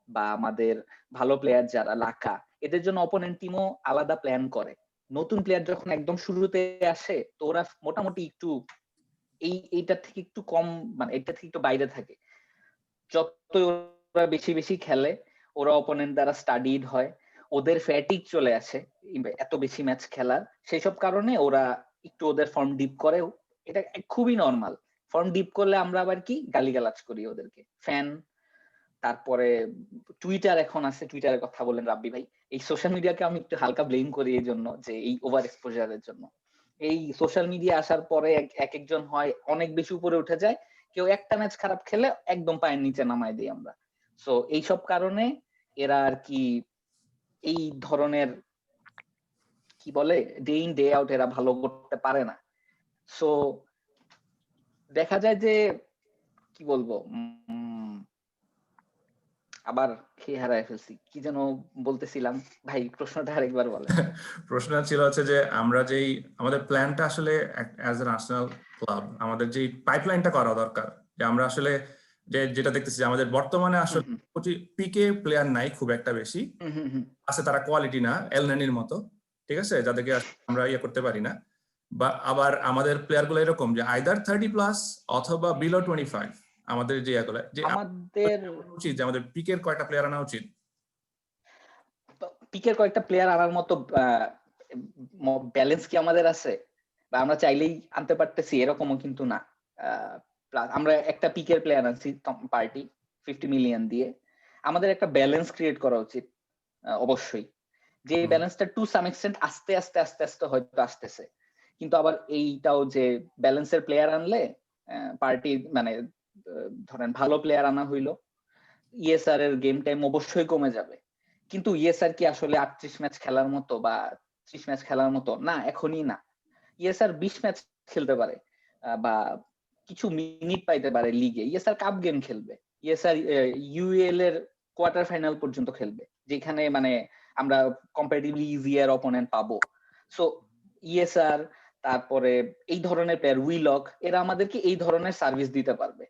বা আমাদের ভালো প্লেয়ার যারা লাকা, এদের জন্য অপোনেন্ট টিমও আলাদা প্ল্যান করে। নতুন প্লেয়ার যখন একদম শুরুতে আসে, তো ওরা মোটামুটি একটু এইটা থেকে একটু কম, এটা থেকে একটু বাইরে থাকে। যত ওরা বেশি বেশি খেলে, ওরা অপোনেন্ট দ্বারা স্টাডিড হয়, ওদের ফ্যাটিক চলে আসে এত বেশি ম্যাচ খেলার, সেই সব কারণে ওরা একটু ওদের ফর্ম ডিপ করে। এটা খুবই নর্মাল। ফর্ম ডিপ করলে আমরা আবার কি গালিগালাজ করি ওদেরকে, ফ্যান। তারপরে টুইটার এখন আছে, টুইটারের কথা বলেন রাব্বি ভাই। এই সোশ্যাল মিডিয়াকে আমি একটু হালকা ব্লেম করি এই জন্য, যে এই ওভার এক্সপোজারের জন্য। এই সোশ্যাল মিডিয়া আসার পরে এক একজন হয় অনেক বেশি উপরে উঠে যায়, কেউ একটা ম্যাচ খারাপ খেলে একদম পায়ের নিচে নামাই দিই আমরা। সো এইসব কারণে এরা আর কি এই ধরনের কি বলে ডে ইন ডে আউট এরা ভালো করতে পারে না। সো দেখা যায় যে কি বলবো, আবার খেয়ে হারায় ফেলছি, কি যেন বলতেছিলাম ভাই, প্রশ্নটা আরেকবার বলেন। প্রশ্ন ছিল হচ্ছে যে আমরা আমাদের প্ল্যানটা আসলে অ্যাজ এন আর্সেনাল ক্লাব, আমাদের যে পাইপলাইনটা করা দরকার, যে আমরা আসলে যেটা দেখতেছি আমাদের বর্তমানে আসলে পিকে প্লেয়ার নাই খুব একটা বেশি, আছে তারা কোয়ালিটি না, এলনানির মতো, ঠিক আছে, যাদেরকে আমরা ইয়ে করতে পারি না। বা আবার আমাদের প্লেয়ার গুলো এরকম যে আইদার 30+ অথবা বিলো 25। আমাদের যে আমাদের উচিত যে আমাদের পিকের কয়টা প্লেয়ার আনা উচিত, পিকের কয়েকটা প্লেয়ার আনার মতো ব্যালেন্স কি আমাদের আছে, বা আমরা চাইলেই আনতে পারতেছি এরকমও কিন্তু না। আমরা একটা পিকের প্লেয়ার আনছি পার্টি 50 মিলিয়ন দিয়ে, আমাদের একটা ব্যালেন্স ক্রিয়েট করা উচিত অবশ্যই, যে ব্যালেন্সটা টু সাম এক্সটেন্ট আস্তে আস্তে আস্তে আস্তে হয়তো আসতেছে, কিন্তু আবার এইটাও যে ব্যালেন্সের প্লেয়ার আনলে পার্টি মানে ধরেন ভালো প্লেয়ার আনা হইলো, ইএসআর এর গেম টাইম অবশ্যই কমে যাবে, কিন্তু ইএসআর কি আসলে 38 ম্যাচ খেলার মতো বা 30 ম্যাচ খেলার মতো না, এখনই না। ইএসআর 20 ম্যাচ খেলতে পারে বা কিছু মিনিট পাইতে পারে লিগে, ইএসআর কাপ গেম খেলবে, ইএসআর ইউএল এর কোয়ার্টার ফাইনাল পর্যন্ত খেলবে, যেখানে মানে আমরা কম্পারেটিভলি ইজিয়ার অপোনেন্ট পাবো। সো ইএসআর তারপরে এই ধরনের প্লেয়ার উইলক এরা আমাদেরকে এই ধরনের সার্ভিস দিতে পারবে।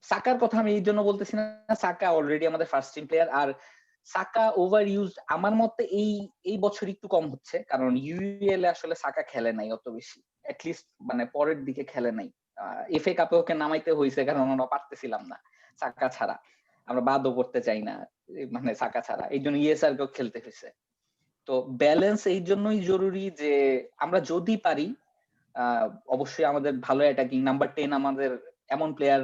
সাকার কথা আমি এই জন্য বলতেছি না, সাকা অলরেডি আমাদের ফার্স্ট টিম প্লেয়ার, আর সাকা ওভার ইউজ আমার মতে এই বছর একটু কম হচ্ছে, কারণ ইউএল এ আসলে সাকা খেলে নাই অত বেশি, অ্যাটলিস্ট মানে পরের দিকে খেলে নাই। এফএ কাপে ওকে নামাইতে হয়েছে কারণ আমরা পারতেছিলাম না সাকা ছাড়া, আমরা বাদও করতে চাই না মানে সাকা ছাড়া, এই জন্য ইএসআর কেও খেলতে হয়েছে। তো ব্যালেন্স এই জন্যই জরুরি যে আমরা যদি পারি অবশ্যই আমাদের ভালো অ্যাটাকিং নাম্বার 10 আমাদের এমন প্লেয়ার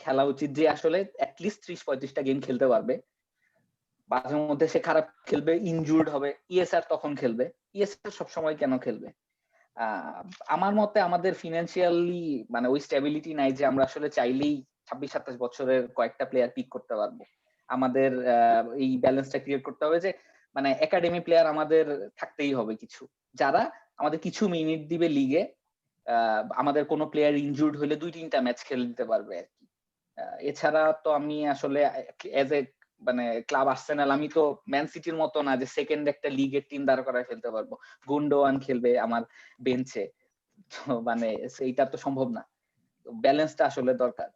খেলা উচিত যে আসলে অ্যাটলিস্ট 30-35টা গেম খেলতে পারবে, মাঝে মধ্যে সে খারাপ খেলবে, ইনজুর্ড হবে, ইএসআর তখন খেলবে। ইএসআর সবসময় কেন খেলবে? আমার মতে আমাদের ফিনান্সিয়ালি মানে ওই স্টেবিলিটি নাই যে আমরা আসলে চাইলেই 26-27 বছরের কয়েকটা প্লেয়ার পিক করতে পারবো। আমাদের এই ব্যালেন্সটা ক্রিয়েট করতে হবে যে মানে একাডেমি প্লেয়ার আমাদের থাকতেই হবে কিছু, যারা আমাদের কিছু মিনিট দিবে লিগে, আমাদের কোনো প্লেয়ার ইনজুর্ড হলে 2-3টা ম্যাচ খেলে দিতে পারবে আর কি। এছাড়া তো আমি আসলে এজ এ মানে ক্লাব আর্সেনাল আমি তো ম্যান সিটির মতো না যে সেকেন্ড একটা লিগের টিম দাঁড় করায় ফেলতে পারবো, গুন্ডোয়ান খেলবে আমার বেঞ্চে, তো মানে সেইটা তো সম্ভব না। ব্যালেন্সটা আসলে দরকার।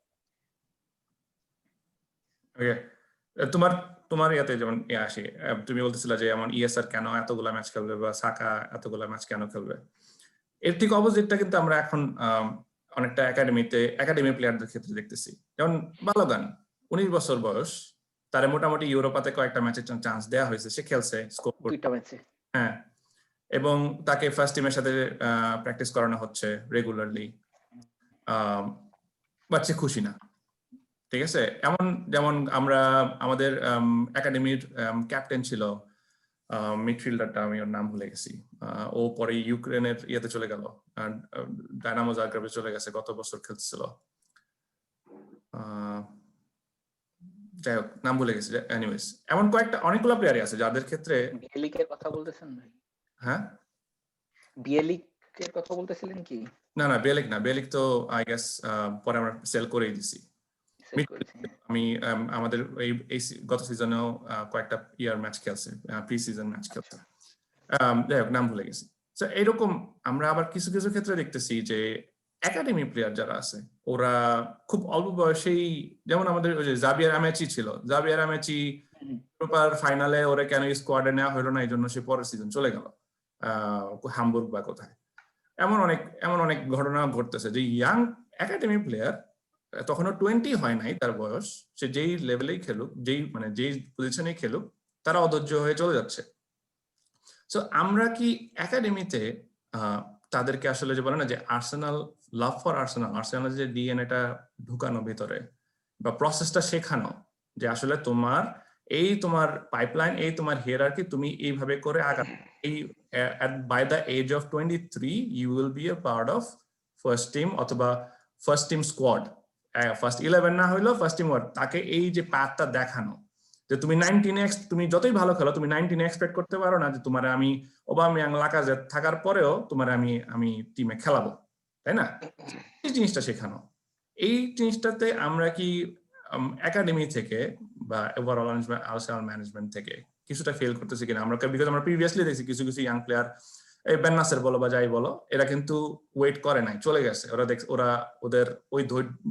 তোমার তোমার ইয়াতে যেমন আসি, তুমি বলতেছিলে যে এমন ইএসআর কেন এতগুলা ম্যাচ খেলবে বা সাকা এতগুলা ম্যাচ কেন খেলবে, এর ঠিক অপোজিটটা কিন্তু আমরা এখন অনেকটা একাডেমি প্লেয়ারদের ক্ষেত্রে দেখতেছি। যেমন বালোগান 19 বছর বয়স, তারে মোটামুটি ইউরোপাতে কয়েকটা ম্যাচের চান্স দেওয়া হয়েছে, সে খেলছে স্কোর করছে, হ্যাঁ, এবং তাকে ফার্স্ট টিমের সাথে প্র্যাকটিস করানো হচ্ছে রেগুলারলি, বাট সে খুশি না। ঠিক আছে, এমন যেমন আমরা আমাদের একাডেমির ক্যাপ্টেন ছিল মিডফিল্ডারটা, আমি ওর নাম ভুলে গেছি, ও পরে ইউক্রেনের ইয়েতে চলে গেল, ডায়নামো জাগ্রেবে চলে গেছে, গত বছর খেলছিল, যাই হোক নাম ভুলে গেছি। এনিওয়েজ এমন অনেকগুলো প্লেয়ারই আছে যাদের ক্ষেত্রে বিয়েলিকের কথা বলতেছেন ভাই? হ্যাঁ, বিয়েলিকের কথা বলতেছিলেন কি? না না, বিয়েলিক না, বিয়েলিক তো আই গেস পরে আমরা সেল করেই দিছি। আমি আমাদের এই গত সিজনেও কয়েকটা ইয়ার ম্যাচ খেলছে, প্রি সিজন ম্যাচ খেলছে, যাই হোক নাম ভুলে গেছি। তো এইরকম আমরা আবার কিছু কিছু ক্ষেত্রে দেখতেছি যে একাডেমি প্লেয়ার যারা আছে ওরা খুব অল্প বয়সেই, যেমন আমাদের ওই যে জাবিয়ার আমেচি ছিল, জাবিয়ার আমেচি ইউরোপার ফাইনালে ওরে কেন স্কোয়াডে নেওয়া হলো না, এই জন্য সে পরের সিজন চলে গেল হামবুর্গ বা কোথায়। এমন অনেক ঘটনা ঘটতেছে যে ইয়াং একাডেমি প্লেয়ার, তখনও 20 হয় নাই তার বয়স, সে যেই লেভেলেই খেলুক, যেই পজিশনেই খেলুক, তারা অধৈর্য হয়ে চলে যাচ্ছে। সো আমরা কি একাডেমিতে তাদেরকে আসলে যে বলে না যে আর্সেনাল, লাভ ফর আর্সেনাল যে ডিএনএটা ঢুকানো ভিতরে বা প্রসেসটা শেখানো, যে আসলে তোমার পাইপলাইন, তোমার হিয়ারার্কি, তুমি এইভাবে করে এই by the age of 23 you will be a part of first team অথবা ফার্স্ট টিম স্কোয়াড, ফার্স্ট 11 না হইলো ফার্স্ট টিম ওয়ার্ড, তাকে এই যে পাথটা দেখানো যে তুমি 19 তুমি যতই ভালো খেলো, তুমি 19 এক্সপেক্ট করতে পারো না যে তোমার আমি ওবামিয়াং লাকাজেট থাকার পরেও তোমার আমি টিমে খেলাবো, তাই না? এই জিনিসটা শেখানো, এই জিনিসটাতে আমরা কি একাডেমি থেকে বা ওভারঅল আর্সেনাল ম্যানেজমেন্ট থেকে কিছুটা ফেল করতেছি কিনা? বিকজ আমরা প্রিভিয়াসলি দেখছি কিছু ইয়াং প্লেয়ার, এই বেন্নাসের বলো বা যাই বলো, এরা কিন্তু ওয়েট করে নাই, চলে গেছে, ওদের ওই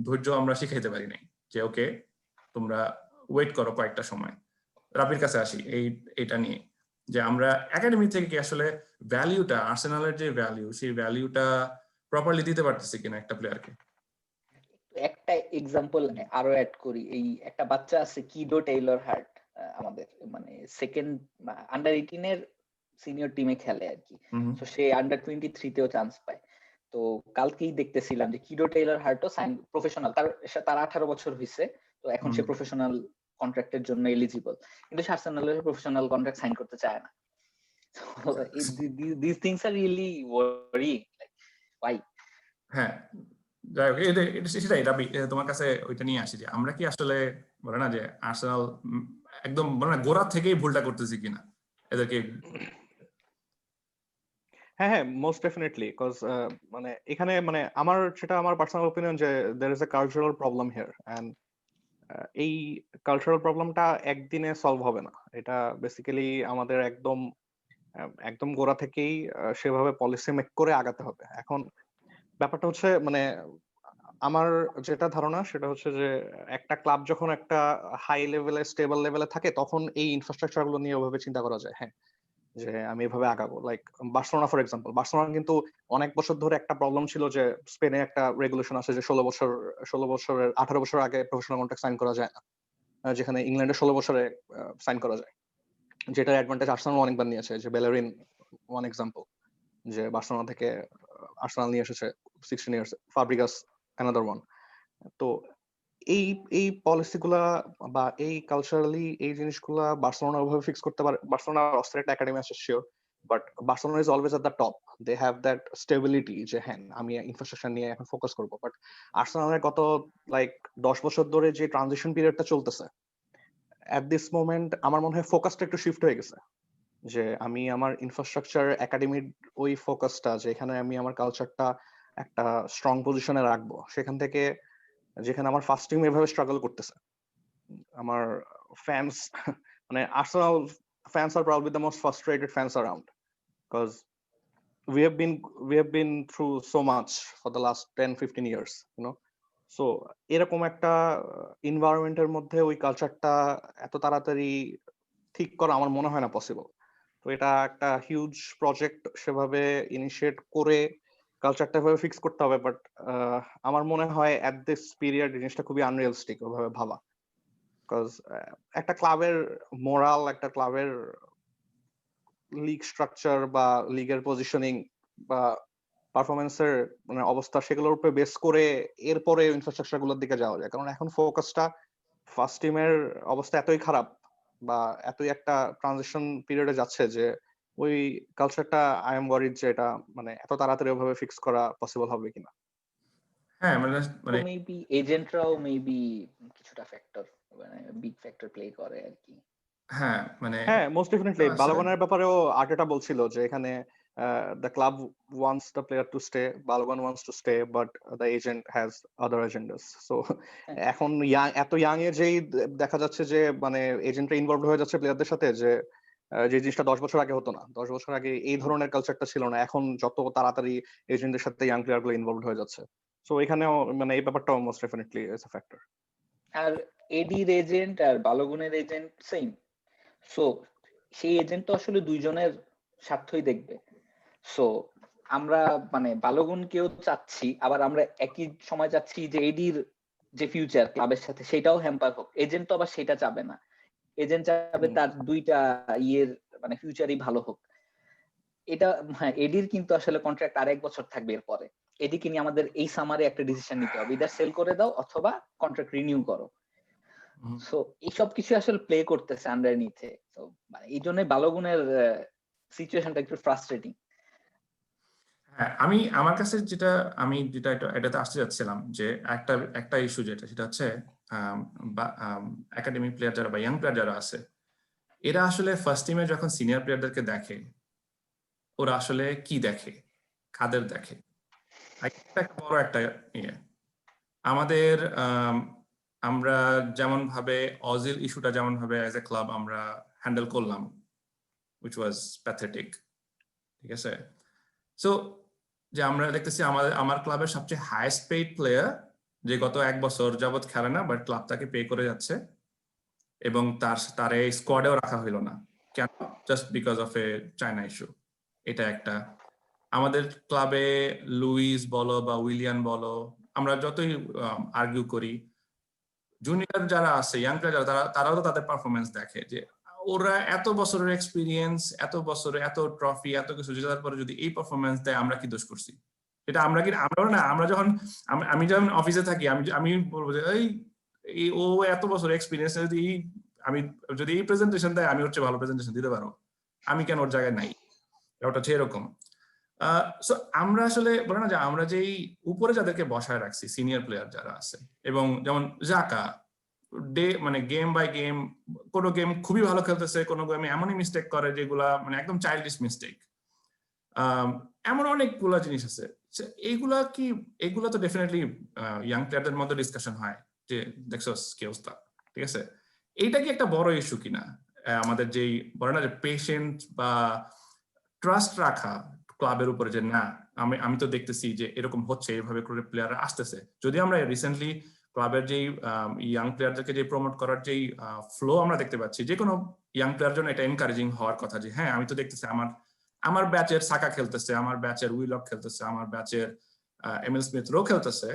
ধৈর্য আমরা শিখাইতে পারি নাই যে ওকে তোমরা ওয়েট করো কয়েকটা সময়। রাবির কাছে আসি এইটা নিয়ে, যে আমরা একাডেমি থেকে কি আসলে ভ্যালিউটা, আর্সেনালের যে ভ্যালিউ, সেই ভ্যালিউটা প্রপারলি দিতে পারতেছি কিনা একটা প্লেয়ারকে। একটা এক্সাম্পল আরো অ্যাড করি, এই একটা বাচ্চা আছে কিডো টেইলর হার্ট, আমাদের মানে সেকেন্ড আন্ডার 18 এর সিনিয়র টিমে খেলে আর কি, তো সে আন্ডার 23 তেও চান্স পায়। তো কালকেই দেখতেছিলাম যে কিডো টেইলর হার্টও সাইন প্রফেশনাল, তার 18 বছর হয়েছে, তো এখন সে প্রফেশনাল কন্ট্রাক্টের জন্য এলিজিবল, কিন্তু সে আর্সেনালের প্রফেশনাল কন্ট্রাক্ট সাইন করতে চায় না। So these things are really worrying. Like, why? হ্যাঁ, যাই হোক সেটাই রাবি, তোমার কাছে ওইটা নিয়ে আসি যে আমরা কি আসলে বলে না যে আর্সেনাল একদম বলে না গোড়া থেকেই ভুলটা করতেছি কিনা এদেরকে। হ্যাঁ, মোস্ট ডেফিনেটলি, কজ মানে এখানে মানে আমার পার্সোনাল ওপিনিয়ন যে there is a cultural problem here, and এই কালচারাল প্রবলেমটা একদিনে সলভ হবে না। এটা বেসিক্যালি আমাদের একদম গোড়া থেকেই সেভাবে পলিসি মেক করে আগাতে হবে। এখন ব্যাপারটা হচ্ছে মানে আমার যেটা ধারণা সেটা হচ্ছে যে একটা ক্লাব যখন একটা হাই লেভেলে স্টেবল লেভেলে থাকে তখন এই ইনফ্রাস্ট্রাকচার গুলো নিয়ে ওভাবে চিন্তা করা যায়। হ্যাঁ, যে আমি এভাবে আগাবো। Like Barcelona for example, Barcelona কিন্তু অনেক বছর ধরে একটা প্রবলেম ছিল যে স্পেনে একটা রেগুলেশন আছে যে 18 বছর আগে প্রফেশনাল কন্ট্রাক্ট সাইন করা যায় না, যেখানে ইংল্যান্ডে 16 বছরে সাইন করা যায়, যেটার অ্যাডভান্টেজ আর্সেনাল অনেকবার নিয়েছে। যে বেলারিন ওয়ান এক্সাম্পল, যে বার্সেলোনা থেকে আর্সেনাল নিয়ে এসেছে 16 ইয়ার্স, ফাব্রিগাস অ্যানাদার ওয়ান। তো এই এই পলিসি গুলা বা এই কালচারালি এই জিনিসগুলা বার্সেলোনা ওভাবে ফিক্স করতে পারে। বার্সেলোনার অস্থির একটা একাডেমি আছে sure, but Barcelona is always at the top. They have that stability যে হ্যাঁ আমি ইনফ্রাস্ট্রাকচার নিয়ে এখন ফোকাস করবো। বাট আর্সেনালের গত লাইক 10 বছর ধরে যে ট্রানজিশন পিরিয়ডটা চলতেছে, এট দিস মোমেন্ট আমার মনে হয় ফোকাসটা একটু শিফট হয়ে গেছে। যে আমি আমার ইনফ্রাস্ট্রাকচার একাডেমির ওই ফোকাসটা, যে এখানে আমি আমার কালচারটা একটা স্ট্রং পজিশনে রাখবো, সেখান থেকে যেখানে আমার ফার্স্ট টিম এভাবে স্ট্রাগল করতেছে, আমার ফ্যান্স মানে আর্সেনাল ফ্যান্স আর probably the most frustrated fans around, because we have been through so much for the last 10-15 years, you know. So এরকম একটা এনভায়রনমেন্টের মধ্যে ওই কালচারটা এত তাড়াতাড়ি ঠিক করা আমার মনে হয় না পসিবল। তো এটা একটা হিউজ প্রজেক্ট, সেভাবে ইনিশিয়েট করে কালচারটা ভাবে ফিক্স করতে হবে। বাট আমার মনে হয় এট দিস পিরিয়ড জিনিসটা খুবই আনরিয়ালিস্টিক ওভাবে ভাবা। বিকজ একটা ক্লাবের মোরাল, একটা ক্লাবের লিগ স্ট্রাকচার বা লিগের পজিশনিং বা পারফরমেন্সের মানে অবস্থা, সেগুলোর উপরে বেস করে এরপরে ইনফ্রাস্ট্রাকচার গুলোর দিকে যাওয়া যায়। কারণ এখন ফোকাসটা ফার্স্ট টিমের অবস্থা এতই খারাপ বা এতই একটা ট্রানজিশন পিরিয়ডে যাচ্ছে যে ওই কালচারটা আই এম ওয়ারিড যে এটা মানে এত তাড়াতাড়ি ওভাবে ফিক্স করা পসিবল হবে কিনা। হ্যাঁ মানে তো মেবি এজেন্টরাও মেবি কিছুটা ফ্যাক্টর, মানে বিগ ফ্যাক্টর প্লে করে আর কি। হ্যাঁ মানে হ্যাঁ, মোস্ট ডেফিনেটলি বালোগানের ব্যাপারেও আর্টেটা বলছিল যে এখানে the club wants the player to stay, Balogun wants to stay, but the agent has other agendas. So এখন এত ইয়াং এজেই দেখা যাচ্ছে যে মানে এজেন্টরা ইনভলভ হয়ে যাচ্ছে প্লেয়ারদের সাথে, যে যে জিনিসটা 10 বছর আগে হতো না। 10 বছর আগে এই ধরনের কালচারটা ছিল না। এখন যত তাড়াতাড়ি এজেন্টদের সাথে ইয়াং প্লেয়ার গুলো ইনভলভ হয়ে যাচ্ছে। সো এখানেও মানে এই ব্যাপারটাও most definitely is a factor. আর এডির এজেন্ট আর বালোগুনের এজেন্ট সেম। সো সেই এজেন্ট তো আসলে দুইজনের স্বার্থই দেখবে। সো আমরা মানে বালোগুনকেও চাচ্ছি, আবার আমরা একই সময় চাচ্ছি যে এডির যে ফিউচার ক্লাবের সাথে সেটাও হ্যাম্পার হোক। এজেন্ট তো আবার সেটা চাবে না। এজেন্ট চাবে তার দুইটা ইয়ের মানে ফিউচারই ভালো হোক। এটা হ্যাঁ, এডির কিন্তু আসলে কন্ট্রাক্ট আর 1 বছর থাকবে এরপরে। এডিকে নিয়ে আমাদের এই সামারে একটা ডিসিশন নিতে হবে, ইদার সেল করে দাও অথবা কন্ট্রাক্ট রিনিউ করো। সো এইসব কিছু আসলে প্লে করতেছে আন্ডার নিচে। তো মানে এই জন্য বালোগুনের সিচুয়েশনটা একটু ফ্রাস্ট্রেটিং। হ্যাঁ আমার কাছে যেটা এটাতে আসতে যাচ্ছিলাম যে একটা ইস্যু যেটা সেটা হচ্ছে একাডেমি প্লেয়ার যারা বা ইয়াং প্লেয়ার যারা আছে, এরা আসলে ফার্স্ট টিমে যখন সিনিয়র প্লেয়ারদেরকে দেখে, ওরা আসলে কি দেখে, কাদের দেখে? একটা বড় একটা ইয়ে আমাদের আমরা যেমন ভাবে অজিল ইস্যুটা যেমন ভাবে অ্যাজ এ ক্লাব আমরা হ্যান্ডেল করলাম, which was pathetic, ঠিক আছে? সো যে আমরা দেখতেছি আমার ক্লাবের সবচেয়ে হাইয়েস্ট পেইড প্লেয়ার, যে গত 1 বছর যাবত খেলে না, বাট ক্লাব তাকে পে করে যাচ্ছে এবং তার এই স্কোয়াডেও রাখা হইল না কেন? Just because of A China issue. এটা একটা। আমাদের ক্লাবে লুইস বলো বা উইলিয়ান বলো, আমরা যতই আর্গিউ করি, জুনিয়র যারা আছে ইয়াং প্লেয়ার যারা তারাও তো তাদের পারফরমেন্স দেখে, যে ওরা এত বছরের এক্সপিরিয়েন্স, এত বছরে এত ট্রফি, এত কিছু জেতার পরে যদি এই পারফরমেন্স দেয়, আমরা কি দোষ করছি? এটা আমরা যখন আমি যখন অফিসে থাকি, আমি বলবো যে এই ও এত বছর এক্সপিরিয়েন্স, যদি এই প্রেজেন্টেশন দেয়, আমি হচ্ছে ভালো প্রেজেন্টেশন দিতে পারো, আমি কেন ওর জায়গায় নাই? ওটা হচ্ছে এরকম। সো আমরা আসলে বলে না যে আমরা যেই উপরে যাদেরকে বসায় রাখছি সিনিয়র প্লেয়ার যারা আছে, এবং যেমন জাকা মানে গেম বাই গেম, কোনো গেম খুবই ভালো খেলতেছে, কোনো গেমে এমনই মিস্টেক করে যেগুলা মানে একদম চাইল্ডিশ মিস্টেক। এমন অনেকগুলো জিনিস আছে। এইগুলা তো ডেফিনেটলি ইয়াং প্লেয়ারদের মধ্যে ডিসকাশন হয় যে দেখছো কি অবস্থা, ঠিক আছে? এইটা কি একটা বড় ইস্যু কিনা? আমাদের যেই বলে না যে পেশেন্ট বা ট্রাস্ট রাখা ক্লাবের উপরে, যে না আমি তো দেখতেছি যে এরকম হচ্ছে, এইভাবে করে প্লেয়াররা আসতেছে। যদি আমরা রিসেন্টলি ক্লাবের যেই ইয়াং প্লেয়ারদেরকে যে প্রমোট করার যেই ফ্লো আমরা দেখতে পাচ্ছি, যে কোনো ইয়াং প্লেয়ার জন্য এটা এনকারেজিং হওয়ার কথা যে হ্যাঁ আমি তো দেখতেছি আমার ব্যাচের সাকা খেলতেছে, আমার ব্যাচের উইলক খেলতেছে, আমার ব্যাচের এমিল স্মিথ রো খেলতেছে,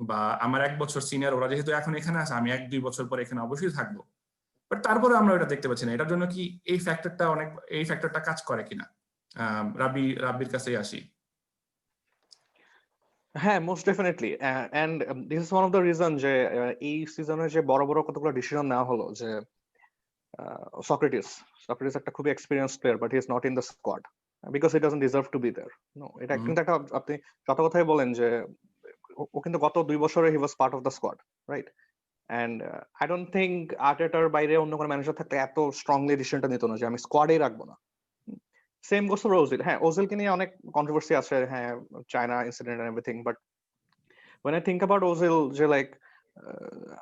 বা আমার 1 বছর সিনিয়র ওরা যেহেতু এখন এখানে আছে, আমি 1-2 বছর পর এখানে অবশ্যই থাকবো। বাট তারপরে আমরা এটা দেখতে পাচ্ছি না। এটার জন্য কি এই ফ্যাক্টরটা কাজ করে কিনা? রাব্বির কাছেই আসি। হ্যাঁ, most definitely, and this is one of the reason যে এই সিজনে যে বড় বড় কতগুলো ডিসিশন নেওয়া হলো, যে সক্রেটিস একটা খুবই experience player, but he is not in the squad because he doesn't deserve to be there. No, এটা কিন্তু একটা, আপনি যত কথাই বলেন যে ও কিন্তু গত 2 বছরে he was part of the squad, right? And I don't think আর্টেটার বাইরে অন্য কোনো ম্যানেজার থাকলে এত স্ট্রংলি ডিসিশনটা নিত না যে আমি স্কোয়াডেই রাখবো না। Same goes for Ozil. হ্যাঁ, ওজিলকে নিয়ে অনেক কন্ট্রোভার্সি আছে, হ্যাঁ, China incident and everything, but when I think about Ozil, যে লাইক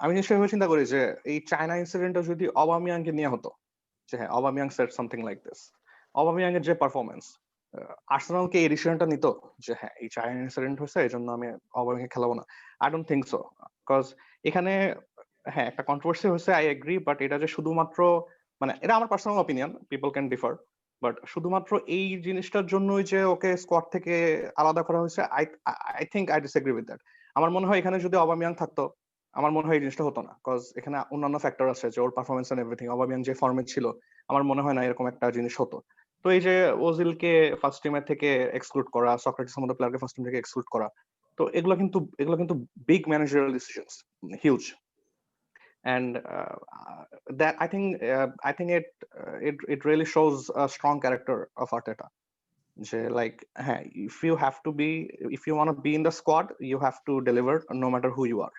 আমি নিশ্চয়ই চিন্তা করি যে এই চায়না ইনসিডেন্টটা যদি অবামিয়াংকে নিয়ে হতো, যে হ্যাঁ অবামিয়াং সেড সামথিং লাইক দিস, অবামিয়াং এর যে পারফরমেন্স, আর্সেনালকে এই ডিসিশনটা নিত যে হ্যাঁ এই চায়না ইনসিডেন্ট হয়েছে এই জন্য আমি অবামিয়াংকে খেলাবো না? I don't think so. Because এখানে হ্যাঁ একটা কন্ট্রোভার্সি হয়েছে, আই এগ্রি, বাট এটা যে শুধুমাত্র, মানে এটা আমার personal opinion, people can differ, but শুধুমাত্র এই জিনিসটার জন্যই যে ওকে স্কোয়াড থেকে আলাদা করা হয়েছে, I think I disagree with that. আমার মনে হয় এখানে যদি অবামিয়াং থাকতো, আমার মনে হয় এই জিনিসটা হতো না, বিকজ এখানে অন্যান্য ফ্যাক্টর আছে, যে ওর পারফরমেন্স এন্ড এভরিথিং, অবামিয়াং যে ফর্মে ছিল, আমার মনে হয় না এরকম একটা জিনিস হতো। তো এই যে ওজিলকে ফার্স্ট টিমের থেকে এক্সক্লুড করা, সক্রেটিসের মতো প্লেয়ারকে ফার্স্ট টিম থেকে এক্সক্লুড করা, তো এগুলো কিন্তু big managerial decisions, huge. And that I think it really shows a strong character of Arteta. যে like হ্যাঁ, if you want to be in the squad, you have to deliver no matter who you are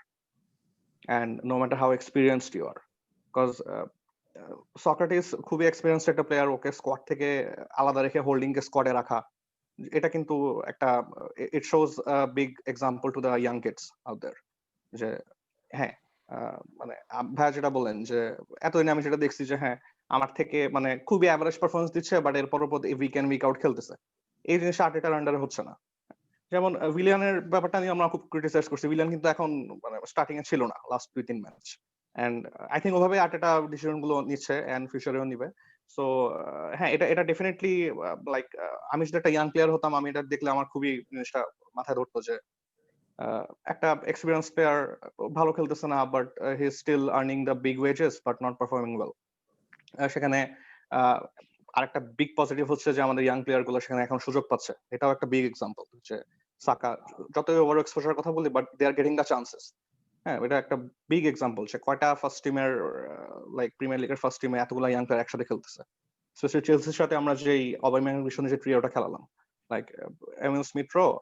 and no matter how experienced you are, because Socrates খুবই এক্সপিরিয়েন্সড একটা প্লেয়ার, ওকে স্কোয়াড থেকে আলাদা রেখে হোল্ডিং কে স্কোয়াডে রাখা, এটা কিন্তু একটা, it shows a big example to the young kids out there. যে হ্যাঁ, মানে ভাইয়া যেটা বললেন যে এতদিন আমি যেটা দেখছি যে হ্যাঁ আমার থেকে মানে খুবই অ্যাভারেজ পারফরমেন্স দিচ্ছে, বাট এরপর উইক ইন উইক আউট খেলতেছে, এই জিনিসটা আর্টেটার আন্ডারে হচ্ছে না। যেমন উইলিয়ানের ব্যাপারটা নিয়ে আমরা খুব ক্রিটিসাইজ করছি, উইলিয়ান কিন্তু এখন মানে স্টার্টিং এ ছিল না last 2-3 match, and I think ওভাবে আর্টেটা ডিসিশন গুলো নিচ্ছে এন্ড ফিউচারেও নিবে। সো হ্যাঁ, এটা ডেফিনেটলি লাইক, আমি যদি একটা ইয়াং প্লেয়ার হতাম, আমি এটা দেখলে আমার খুবই জিনিসটা মাথায় ধরতো যে একটা এক্সপিরিয়েন্স প্লেয়ার ভালো খেলতেছে না, but he is still earning the big wages but not performing well. সেখানে আরেকটা বিগ পজিটিভ হচ্ছে যে আমাদের ইয়াং প্লেয়ার গুলো সেখানে এখন সুযোগ পাচ্ছে, এটাও একটা বিগ এক্সাম্পল। যে সাকা যতই ওভার এক্সপোজার কথা বলি, but they are getting the chances. হ্যাঁ, এটা একটা বিগ এক্সাম্পল যে কয়টা ফার্স্ট টিমের, লাইক প্রিমিয়ার লিগের ফার্স্ট টিমে এতগুলো ইয়াং প্লেয়ার একসাথে খেলতেছে। স্পেশালি চেলসির সাথে আমরা যেই অবামিয়াংয়ের পিছনে যে ট্রিওটা খেলালাম, like Emil Smith Rowe,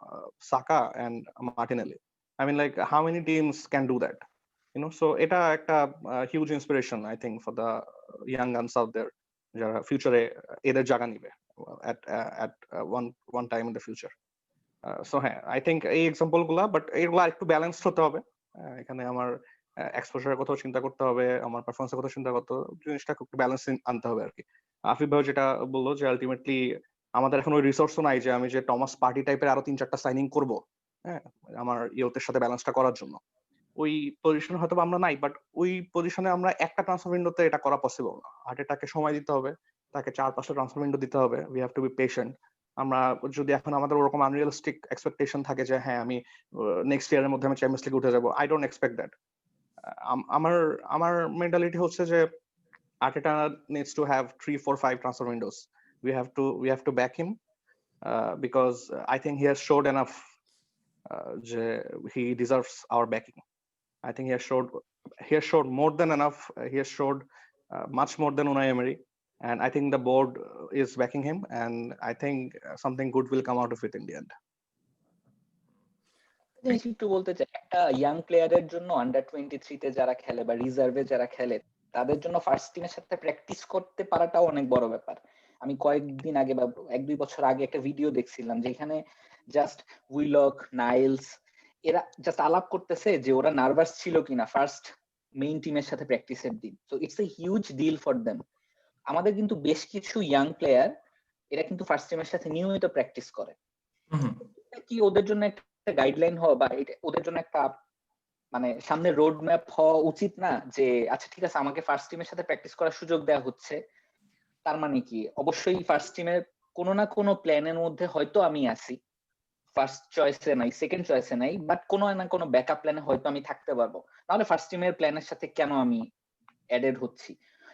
Saka and Martinelli. I mean, like how many teams can do that? You know, so এটা একটা huge inspiration I think for the young guns out there যারা ফিউচারে এদের জায়গা নিবে at one time in the future. So হ্যাঁ, I think এই এক্সাম্পল গুলা, বাট এগুলা একটু ব্যালেন্সড হতে হবে। এখানে আমার এক্সপোজারের কথাও চিন্তা করতে হবে, আমার পারফরমেন্সের কথা চিন্তা করতে হবে, জিনিসটা একটু ব্যালেন্স আনতে হবে আর কি। আফিফ ভাই যেটা বললো যে আলটিমেটলি আমাদের এখন ওই রিসোর্সও নাই যে আমি যে টমাস পার্টি টাইপের আরো 3-4টা সাইনিং করব, হ্যাঁ, আমার ইয়তের সাথে ব্যালেন্সটা করার জন্য। ওই পজিশনে হয়তো আমরা নাই, বাট ওই পজিশনে আমরা একটা ট্রান্সফার উইন্ডোতে এটা করা পসিবল না। আর্টেটাকে সময় দিতে হবে, তাকে 4-5টা ট্রান্সফার উইন্ডো দিতে হবে, we have two be patient. আমরা যদি এখন আমাদের ওরকম আনরিয়ালিস্টিক এক্সপেকটেশন থাকে যে হ্যাঁ আমি নেক্সট ইয়ারের মধ্যে আমি চ্যাম্পিয়ন্স লিগে উঠে যাবো, আই ডোন্ট এক্সপেক্ট দ্যাট। আমার মেন্টালিটি হচ্ছে যে Arteta needs to have 3-4-5 transfer windows. We have to back him because I think he has showed enough. He deserves our backing. I think he has showed more than enough. He has showed much more than Unai Emery. and I think the board is backing him, and I think something good will come out of it in the end. জিনিস একটু বলতে চাই, একটা ইয়াং প্লেয়ারের জন্য আন্ডার 23 তে যারা খেলে বা রিজার্ভে যারা খেলে তাদের জন্য ফার্স্ট টিমের সাথে প্র্যাকটিস করতে পারাটাও অনেক বড় ব্যাপার। আমি কয়েকদিন আগে বা 1-2 বছর আগে একটা ভিডিও দেখছিলাম যেখানে জাস্ট উইলক, নাইলস এরা জাস্ট আলাপ করতেছে যে ওরা নার্ভাস ছিল কিনা ফার্স্ট মেইন টিমের সাথে প্র্যাকটিসের দিন। So it's a huge deal for them. আমাদের কিন্তু বেশ কিছু ইয়াং প্লেয়ার এরা কিন্তু ফার্স্ট টিমের সাথে নিয়মিত প্র্যাকটিস করে। কি ওদের জন্য একটা গাইডলাইন হওয়া বা ওদের জন্য একটা মানে সামনে রোড ম্যাপ হওয়া উচিত না যে আচ্ছা ঠিক আছে আমাকে ফার্স্ট টিমের সাথে প্র্যাকটিস করার সুযোগ দেওয়া হচ্ছে, তার মানে কি অবশ্যই ফার্স্ট টিমের কোনো না কোনো প্ল্যানের মধ্যে হয়তো আমি আছি, ফার্স্ট চয়েসে নাই, সেকেন্ড চয়েসে নাই, বাট কোনো না কোনো ব্যাকআপ প্ল্যানে হয়তো আমি থাকতে পারবো, নাহলে ফার্স্ট টিমের প্ল্যানের সাথে কেন আমি অ্যাডেড হচ্ছি?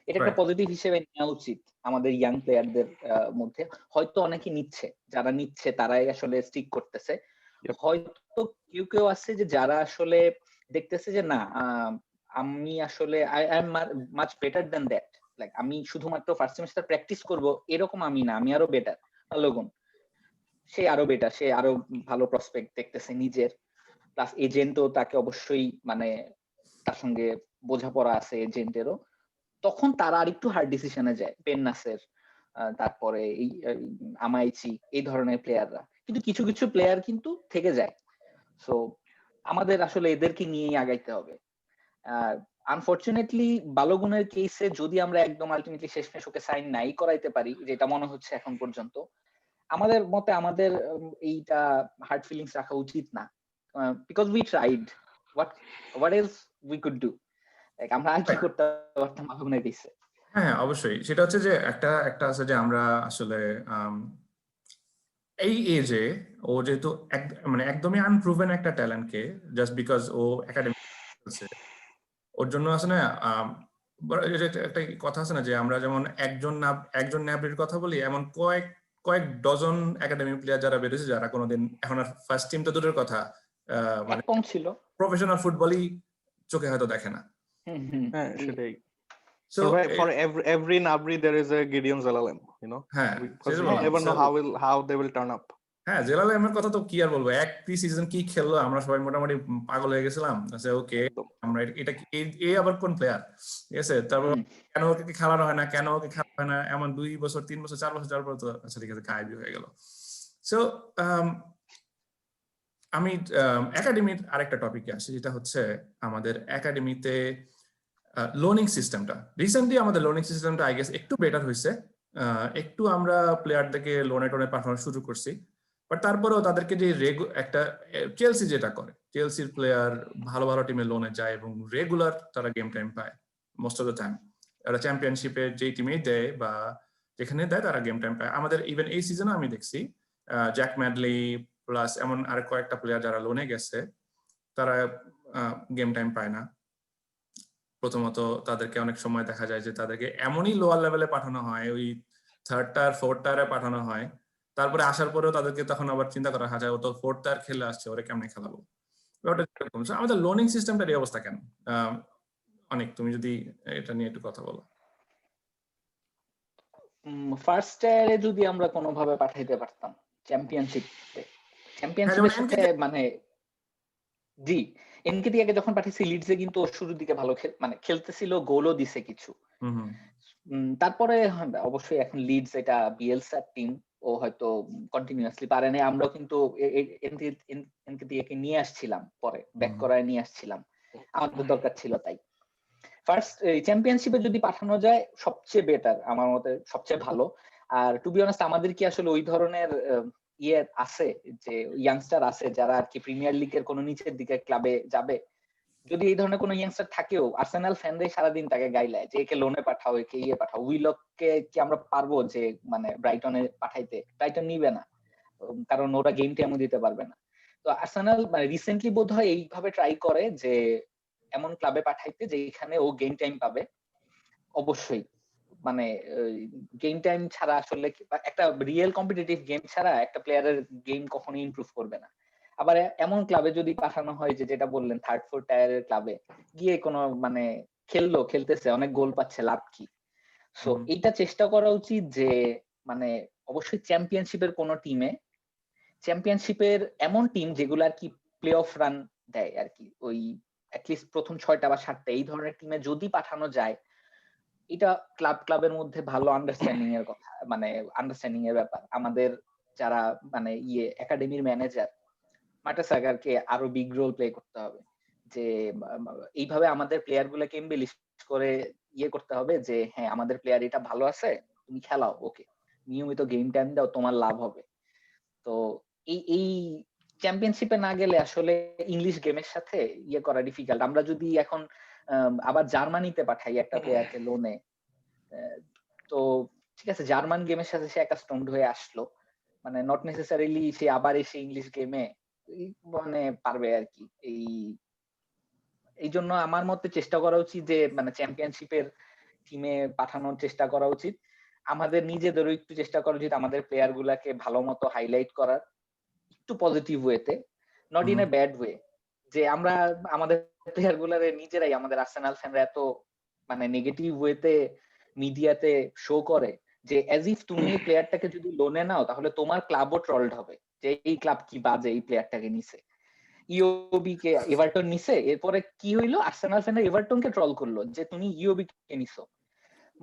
এটা একটা পজিটিভ হিসেবে নেওয়া উচিত আমাদের ইয়াং প্লেয়ারদের মধ্যে। হয়তো অনেকে নিচ্ছে, যারা নিচ্ছে তারাই আসলে স্টিক করতেছে। হয়তো কেউ কেউ আছে যে যারা আসলে দেখতেছে যে না আমি আসলে I am much better than that, like আমি শুধুমাত্র ফার্স্ট সেমিস্টার প্র্যাকটিস করব এরকম আমি না, আমি আরো বেটার, ভালো গুণ, সে আরো বেটার, সে আরো ভালো প্রসপেক্ট দেখতেছে নিজের, প্লাস এজেন্টও তাকে অবশ্যই মানে তার সঙ্গে বোঝাপড়া আছে এজেন্টেরও, তখন তারা আরেকটু হার্ড ডিসিশনে যায়। পেন নাসের, তারপরে এই আমাইচি, এই ধরনের প্লেয়াররা, কিন্তু কিছু কিছু প্লেয়ার কিন্তু থেকে যায়। সো আমাদের আসলে এদেরকে নিয়েই আগাইতে হবে। আনফরচুনেটলি বালোগুনের কেসে যদি আমরা একদম আলটিমেটলি শেষমেশ ওকে সাইন নাই করাইতে পারি, যেটা মনে হচ্ছে এখন পর্যন্ত, আমাদের মতে আমাদের এইটা হার্ড ফিলিংস রাখা উচিত না, because we tried, what else we could do, আমরা আর কি করতে পারতাম বালোগুনের কেসে। হ্যাঁ অবশ্যই, সেটা হচ্ছে যে একটা আছে যে আমরা আসলে এই এজে ও যেহেতু মানে একদমই আনপ্রুভেন একটা ট্যালেন্টকে জাস্ট বিকজ ও একাডেমি ওর জন্য আসলে একটা কথা আছে না যে আমরা যেমন একজন ন্যাবরির কথা বলি, এমন কয়েক ডজন একাডেমি প্লেয়ার যারা বেরিয়েছে যারা কোনোদিন এখন আর ফার্স্ট টিম তো দূরের কথা মানে ছিল প্রফেশনাল ফুটবলই চোখে হয়তো দেখে না। হ্যাঁ সেটাই। So for every Nabri there is a Gideon Zelalem, you know, because you never know how they will turn up. হ্যাঁ জেলালেমের কথা তো কি আর বলবো, এক প্রি সিজন কি খেললো, আমরা সবাই মোটামুটি পাগল হয়ে গেছিলাম। ওকে আমরা এটা এই আবার কোন প্লেয়ার, ঠিক আছে, তারপর কেন ওকে খেলানো হয় না, এমন 2 বছর 3 বছর 4 বছর যাওয়ার পর তো আচ্ছা ঠিক আছে গায়েবই হয়ে গেল। সো আমি একাডেমির আরেকটা টপিকে আসি, যেটা হচ্ছে আমাদের একাডেমিতে লোনিং সিস্টেমটা। রিসেন্টলি আমাদের লোনিং সিস্টেমটা আই গেস একটু বেটার হয়েছে, একটু আমরা প্লেয়ারদেরকে টোনে পাঠানো শুরু করছি, বাট তারপরেও তাদেরকে যে একটা চেলসি যেটা করে, চেলসির প্লেয়ার ভালো ভালো টিমে লোনে যায় এবং রেগুলার তারা গেম টাইম পায় মোস্ট অফ দ্য টাইম। তারা চ্যাম্পিয়নশিপে যে টিমেই দেয় বা যেখানে দেয় তারা গেম টাইম পায়। আমাদের ইভেন এই সিজনে আমি দেখছি জ্যাক ম্যাডলি প্লাস এমন আর কয়েকটা প্লেয়ার যারা লোনে গেছে তারা গেম টাইম পায় না। প্রথমত তাদেরকে অনেক সময় দেখা যায় যে তাদেরকে এমনই লোয়ার লেভেলে পাঠানো হয়, ওই 3rd টায়ার 4th টায়ারে পাঠানো হয়, তারপরে আসার পরেও তাদেরকে তখন আবার চিন্তা করা হয় ও তো 4th টায়ার খেলে আসছে, ওরা কেমনে খেলাবো। আমাদের লোনিং সিস্টেমটার এই অবস্থা কেন? অনেক, তুমি যদি এটা নিয়ে একটু কথা বলো। ফার্স্ট টায়ারে যদি আমরা কোনোভাবে পাঠাইতে পারতাম চ্যাম্পিয়নশিপের সাথে, মানে জি এনকেতিয়াকে যখন পাঠিয়েছি লিডসে কিন্তু ওর শুরুর দিকে ভালো মানে খেলতেছিল, গোলও দিছে কিছু। তারপরে অবশ্যই এখন লিডস এটা বিএলসার টিম, ও হয়তো কন্টিনিউয়াসলি পারে না। আমরাও কিন্তু এনকেতিয়াকে নিয়ে আসছিলাম, পরে ব্যাক করায় নিয়ে আসছিলাম, আমাদের দরকার ছিল। তাই ফার্স্ট চ্যাম্পিয়নশিপে যদি পাঠানো যায় সবচেয়ে বেটার, আমার মতে সবচেয়ে ভালো। আর টু বি অনেস্ট আমাদের কি আসলে ওই ধরনের ইয়ে আছে যে ইয়াংস্টার আছে যারা আর কি প্রিমিয়ার লিগের কোনো নিচের দিকে ক্লাবে যাবে? যদি এই ধরনের কোনো ইয়াংস্টার থাকেও, আর্সেনাল ফ্যানরাই সারাদিন তাকে গাইলায় যে একে লোনে পাঠাও, একে ইয়ে পাঠাও। উইলককে কি আমরা পারবো যে মানে ব্রাইটনে পাঠাইতে? ব্রাইটন নিবে না, কারণ ওরা গেম টাইমও দিতে পারবে না। তো আর্সেনাল মানে রিসেন্টলি বোধহয় এইভাবে ট্রাই করে যে এমন ক্লাবে পাঠাইতে যেখানে ও গেম টাইম পাবে। অবশ্যই মানে গেম টাইম ছাড়া আসলে একটা রিয়েল কম্পিটিটিভ গেম ছাড়া একটা প্লেয়ারের গেম কখনোই ইমপ্রুভ করবে না। আবার এমন ক্লাবে যদি পাঠানো হয় যে যেটা বললেন 3rd 4th টায়ারের ক্লাবে গিয়ে কোনো মানে খেলতেছে, অনেক গোল পাচ্ছে, লাভ কি? সো এইটা চেষ্টা করা উচিত যে মানে অবশ্যই চ্যাম্পিয়নশিপের কোন টিমে, চ্যাম্পিয়নশিপের এমন টিম যেগুলো আর কি প্লে অফ রান দেয় আর কি, ওই অ্যাটলিস্ট প্রথম 6টা বা 7টা এই ধরনের টিমে যদি পাঠানো যায়, এটা ক্লাবের মধ্যে ভালো আন্ডারস্ট্যান্ডিং এর কথা, মানে আন্ডারস্ট্যান্ডিং এর ব্যাপার। আমাদের যারা মানে একাডেমির ম্যানেজার মার্টেসাগারকে আরো বিগ রোল প্লে করতে হবে, যে এইভাবে আমাদের প্লেয়ার গুলোকে এমবেলিশ করে করতে হবে যে হ্যাঁ আমাদের প্লেয়ার এটা ভালো আছে, তুমি খেলাও, ওকে নিয়মিত গেম টাইম দাও, তোমার লাভ হবে। তো এই চ্যাম্পিয়নশিপে না গেলে আসলে ইংলিশ গেমের সাথে করা ডিফিকাল্ট। আমরা যদি এখন আবার জার্মানিতে পাঠাই একটা প্লেয়ারকে লোনে, তো ঠিক আছে জার্মান গেমের সাথে সে অ্যাকাস্টমড হয়ে আসলো, মানে নট নেসেসারিলি সে আবার এসে ইংলিশ গেমে মানে পারবে আর কি। এই জন্য আমার মতে চেষ্টা করা উচিত যে মানে চ্যাম্পিয়নশিপের টিমে পাঠানোর চেষ্টা করা উচিত। আমাদের নিজেদেরও একটু চেষ্টা করা উচিত আমাদের প্লেয়ার গুলাকে ভালো মতো হাইলাইট করার, একটু পজিটিভ ওয়েতে, not in a bad way, যে আমরা আমাদের প্লেয়ার গুলারে নিজেরাই, আমাদের আর্সেনাল ফ্যানরা এত মানে নেগেটিভ ওয়েতে মিডিয়াতে শো করে যে অ্যাজ ইফ তুমি এই প্লেয়ারটাকে যদি লোনে নাও তাহলে তোমার ক্লাবও ট্রলড হবে যে এই ক্লাব কি বাজে এই প্লেয়ারটাকে নিছে। ইওবি কে এভারটন নিছে, এরপরে কি হইলো, আর্সেনাল ফ্যানরা এভারটনকে ট্রল করলো যে তুমি ইওবি কে নিছো।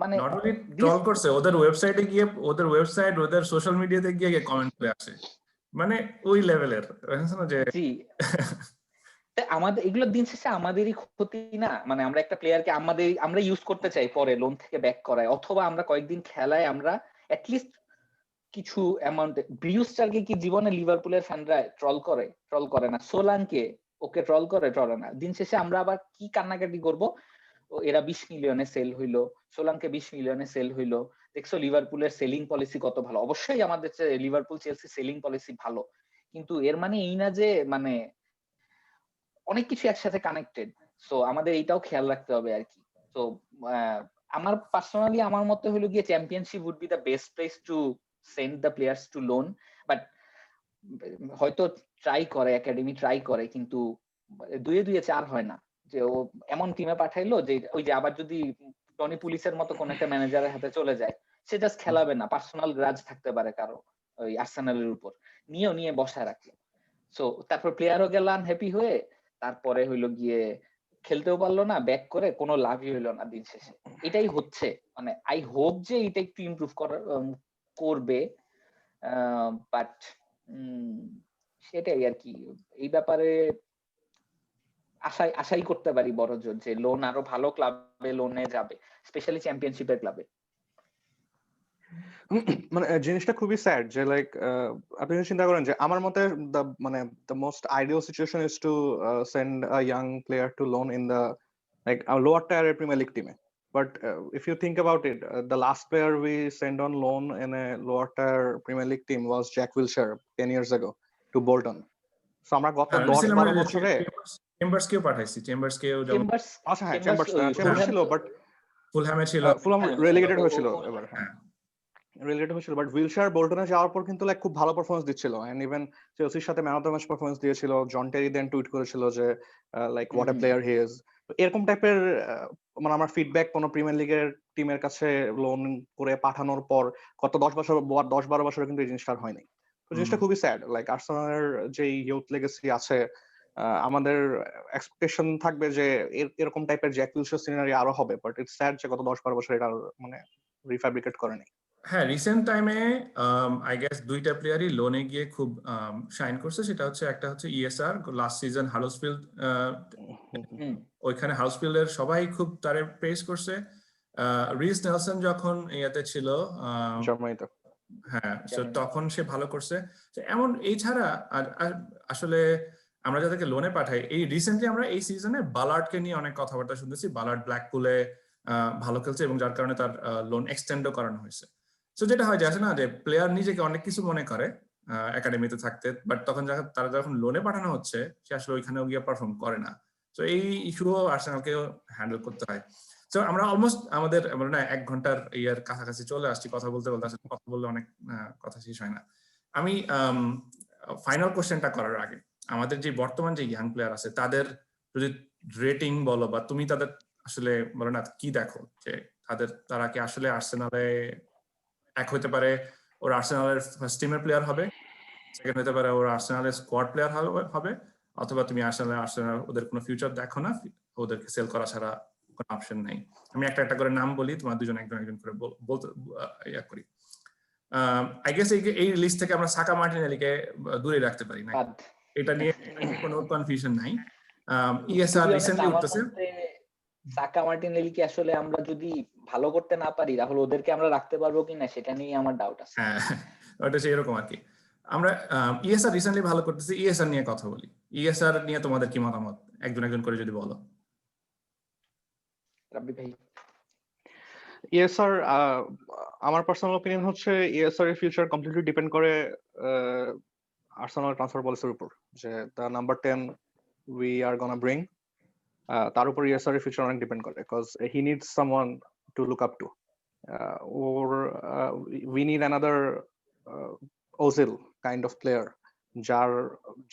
মানে নট অনলি ট্রল করছে, ওদের ওয়েবসাইটে গিয়ে, ওদের ওয়েবসাইট, ওদের সোশ্যাল মিডিয়াতে গিয়ে কমেন্ট করে আসে, মানে ওই লেভেলের যে জি আমাদের এগুলো দিন শেষে আমাদেরই ক্ষতি না, মানে আমরা একটা প্লেয়ারকে আমরা ইউজ করতে চাই, পরে লোন থেকে ব্যাক করায়, অথবা আমরা কয়েকদিন খেলায় আমরা অ্যাটলিস্ট কিছু অ্যামাউন্ট। ব্রিউস্টারকে কি জীবনে লিভারপুলের ফ্যানরা ট্রল করে না, সোলানকে ওকে ট্রল করে না। দিন শেষে আমরা আবার কি কান্নাকাটি করব, এরা 20 মিলিয়নে সেল হইলো, সোলানকে 20 মিলিয়নে সেল হইলো, দেখছো লিভারপুলের সেলিং পলিসি কত ভালো। অবশ্যই আমাদের লিভারপুল চেলসি সেলিং পলিসি ভালো, কিন্তু এর মানে এই না যে মানে অনেক কিছু একসাথে কানেক্টেড। সো আমাদের এইটাও খেয়াল রাখতে হবে আর কি। তো আমার পার্সোনালি আমার মতে হলো গিয়ে championship would be the best place to send the players to loan, but হয়তো একাডেমি ট্রাই করে, কিন্তু দুয়ে দুয়ে চার হয় না, যে ও এমন টিমে পাঠাইলো যে ওই যে আবার যদি টনি পুলিশের মতো কোন একটা ম্যানেজারের হাতে চলে যায়, সে জাস্ট খেলাবে না, পার্সোনাল গ্রাজ থাকতে পারে কারো ওই আর্সেনালের উপর, নিয়ে বসায় রাখলো। সো তারপর প্লেয়ারও গেল আনহ্যাপি হয়ে, তারপরে হইলো গিয়ে খেলতেও পারলো না, ব্যাক করে কোনো লাভই হইলো না দিন শেষে। এটাই হচ্ছে, মানে আই হোপ যে এটা একটু ইমপ্রুভ করবে, বাট সেটাই আর কি। এই ব্যাপারে আশাই করতে পারি বড় জোর যে লোন আরো ভালো ক্লাবে লোনে যাবে, স্পেশালি চ্যাম্পিয়নশিপের ক্লাবে। মানে জিনিসটা খুবই স্যাড যে লাইক আপনি চিন্তা করেন যে আমার মতে মানে the most ideal situation is to send a young player to loan in the like lower tier premier league টিমে। But if you think about it, the last player we sent on loan in a lower tier Premier League team was Jack Wilshere 10 years ago to Bolton. So আমরা গত 10-12 বছরে চেম্বার্সকেও পাঠাইছি, চেম্বার্সকেও যেমন, আচ্ছা হ্যাঁ চেম্বার্স ছিল, বাট ফুলহ্যামে ছিল, ফুলহাম রেলিগেটেড হয়েছিল এবার, হ্যাঁ রিলেটেড হয়েছিল, বাট উইলশায়ার বোল্টনে যাওয়ার পর কিন্তু লাইক খুব ভালো পারফরমেন্স দিচ্ছিল, এন্ড ইভেন চেলসির সাথে man of the match performance দিয়েছিল। জন টেরি দেন টুইট করেছিল যে like what a player he is. এরকম টাইপের মানে আমার ফিডব্যাক কোন প্রিমিয়ার লিগের টিমের কাছে লোন করে পাঠানোর পর গত 10-12 বছরে কিন্তু এই জিনিসটা হয়নি। তো জিনিসটা খুবই স্যাড। লাইক আর্সেনালের যে ইউথ লেগেসি আছে, আমাদের এক্সপেকটেশন থাকবে যে এরকম টাইপের জ্যাক উইলশার সিনারি আরো হবে, বাট ইটস স্যাড যে গত 10-12 বছর এটা মানে রিফ্যাব্রিকেট করেনি। হ্যাঁ রিসেন্ট টাইমে আই গেস দুইটা প্লেয়ারই লোনে গিয়ে খুব শাইন করছে। সেটা হচ্ছে একটা হচ্ছে ইএসআর, লাস্ট সিজন হাডার্সফিল্ড, ওইখানে হাডার্সফিল্ডের সবাই খুব তারে প্রেজ করছে। রিস নেলসন যখন ইয়াতে ছিল জার্মানিতে, হ্যাঁ তখন সে ভালো করছে। এমন এই ছাড়া আর আসলে আমরা যাদেরকে লোনে পাঠাই, এই রিসেন্টলি আমরা এই সিজনে বালার্ডকে নিয়ে অনেক কথাবার্তা শুনতেছি। বালার্ড ব্ল্যাকপুলে ভালো খেলছে এবং যার কারণে তার লোন এক্সটেন্ডও করানো হয়েছে। সো যেটা হয় যে আছে না যে প্লেয়ার নিজেকে অনেক কিছু মনে করে একাডেমিতে থাকতে, বাট তখন তারা যখন লোনে পাঠানো হচ্ছে সে আসলে ওইখানেও গিয়ে পারফর্ম করে না। তো এই ইস্যুও আর্সেনালকেও হ্যান্ডেল করতে হয়। তো আমরা অলমোস্ট আমাদের আমরা না 1 ঘন্টার ইয়ার কাছাকাছি চলে আসছি কথা বলতে আসলে কথা বললে অনেক কথা শেষ হয় না। আমি ফাইনাল কোশ্চেনটা করার আগে আমাদের যে বর্তমান যে ইয়াং প্লেয়ার আছে তাদের যদি রেটিং বলো বা তুমি তাদের আসলে বলো না কি দেখো যে তারা কি আসলে আর্সেনালে এক হতে পারে, ওর আর্সেনালের ফার্স্ট টিমের প্লেয়ার হবে, সেকেন্ড হতে পারে ওর আর্সেনালের স্কোয়াড প্লেয়ার হবে, অথবা তুমি আর্সেনাল ওদের কোনো ফিউচার দেখো না, ওদেরকে সেল করা ছাড়া কোনো অপশন নাই। আমি একটা করে নাম বলি, তোমার দুজন একজন করে বলতে ইয়া করি। আই গেস এই লিস্ট থেকে আমরা সাকা মার্টিনেলিকে দূরে রাখতে পারি না, এটা নিয়ে কোনো কনফিউশন নাই। ইএসআর রিসেন্টলি উঠতেছে। সাকা মার্টিনেলিকে আসলে আমরা যদি ভালো করতে না পারি তাহলে ওদেরকে আমরা রাখতে পারবো কিনা সেটা নিয়ে আমার ডাউট আছে। হ্যাঁ, ওটা সেরকম আর কি। আমরা ইএসআর রিসেন্টলি ভালো করতেছি, ইএসআর নিয়ে কথা বলি। ইএসআর নিয়ে তোমাদের কি মতামত, একজন করে যদি বলো। রাব্বি ভাই। ইএসআর, আমার পার্সোনাল অপিনিয়ন হচ্ছে ইএসআর এর ফিউচার কমপ্লিটলি ডিপেন্ড করে আর্সেনাল ট্রান্সফার পলিসির উপর, যে the number 10 we are gonna bring, তার উপর ইএসআর এর ফিউচার অনেক ডিপেন্ড করে, because he needs someone to look up two, or we need another Ozil kind of player,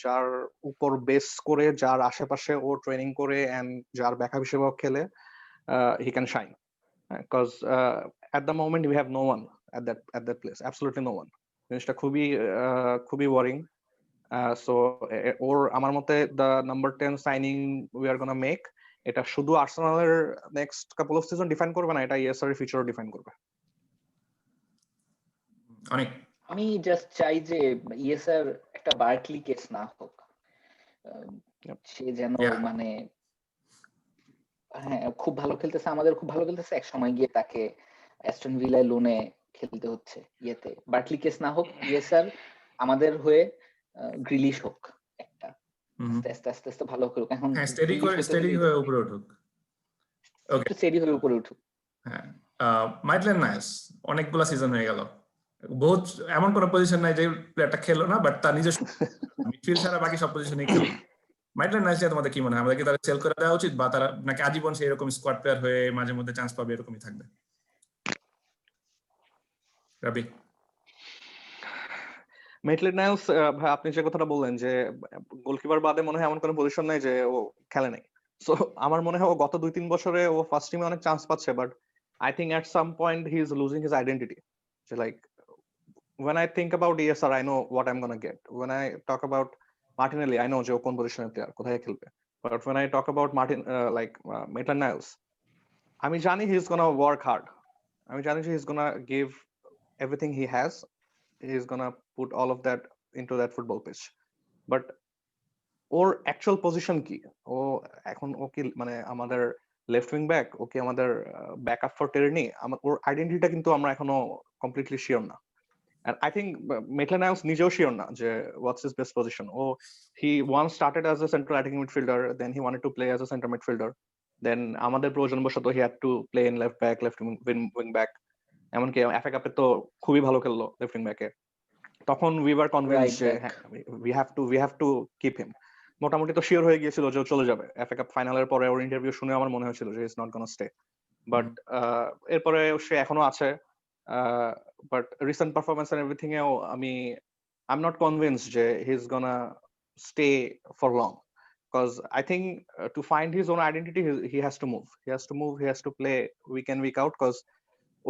যার উপর বেস করে, যার আশেপাশে ও ট্রেনিং করে এন্ড যার ব্যাকআপ হিসেবে খেলে he can shine, because at the moment we have no one at that place, absolutely no one. জিনিসটা খুবই ওয়ারিং। সো ওর আমার মতে the number 10 signing we are gonna make, এটা শুধু আর্সেনালের next couple of season define করবে না, এটা ইএসআর এর ফিউচারও ডিফাইন করবে। অনেক আমি জাস্ট চাই যে ইএসআর একটা বার্কলি কেস না হোক, সে যেন মানে হ্যাঁ খুব ভালো খেলতেছে, আমাদের খুব ভালো খেলতেছে, এক সময় গিয়ে তাকে অ্যাস্টন ভিলায় লোনে খেলতে হচ্ছে, ইয়েতে বার্কলি কেস না হোক। ইএসআর আমাদের হয়ে গ্রিলিশ হোক, একটা আস্তে আস্তে ভালো করুক। এখন স্টেডি হয়ে উপরে উঠুক, ওকে স্টেডি হয়ে উপরে উঠুক। হ্যাঁ, মাইটল্যান্ড নাইস অনেকগুলো সিজন হয়ে গেল, বহুত এমন কোন পজিশন নাই যে প্লেয়ারটা খেলো না, বাট তার নিজস্ব মিডফিল্ড ছাড়া বাকি সব পজিশনে খেলে। মাইটল্যান্ড নাইস তোমাদের কি মনে হয়, আমাদেরকে তারা সেল করে দেওয়া উচিত, বা তারা নাকি আজীবন সেই এরকম স্কোয়াড প্লেয়ার হয়ে মাঝে মধ্যে চান্স পাবে এরকমই থাকবে? রাবি। মেটল্যান্ড নাইস, ভাই আপনি যে কথাটা বললেন যে গোলকিপার বাদে মনে হয় এমন কোনো পজিশন নাই যে ও খেলে নাই, সো আমার মনে হয় ও গত 2-3 বছরে ও ফার্স্ট টিমে অনেক চান্স পাচ্ছে, but I think at some point he is losing his identity. So like when I think about ESR, I know what I'm gonna get. When I talk about Martinelli, I know যে কোন পজিশনের প্লেয়ার, কোথায় খেলবে। But when I talk about Maitland Niles, আমি জানি he is gonna work hard. আমি জানি যে he is gonna give everything he has. He is gonna put all of that into that football pitch. But or actual position কি, ও এখন ও কি মানে আমাদের লেফট উইং ব্যাক, ওকে আমাদের ব্যাকআপ ফর টেরনি, ওর আইডেন্টিটিটা কিন্তু আমরা এখনো কমপ্লিটলি শিওর না। And I think Maitland Niles নিজেও শিওর না যে what's his best position. He once started as a central attacking midfielder, then he wanted to play as a center midfielder. Then আমাদের প্রয়োজন বশত he had to play in left back, left wing back. এমনকি এফএ কাপে তো খুবই ভালো খেললো লেফট উইং ব্যাকে, তখন we were convinced যে we have to keep him. মোটামুটি তো শিওর হয়ে গিয়েছিল যে চলে যাবে। এফএ কাপ ফাইনালের পরে ওর ইন্টারভিউ শুনে আমার মনে হয়েছিল যে is not gonna stay, but এরপরে সে এখনো আছে। But recent performance and everything এও I'm not convinced যে he is gonna stay for long, because I think to find his own identity he has to move, he has to play week in week out, because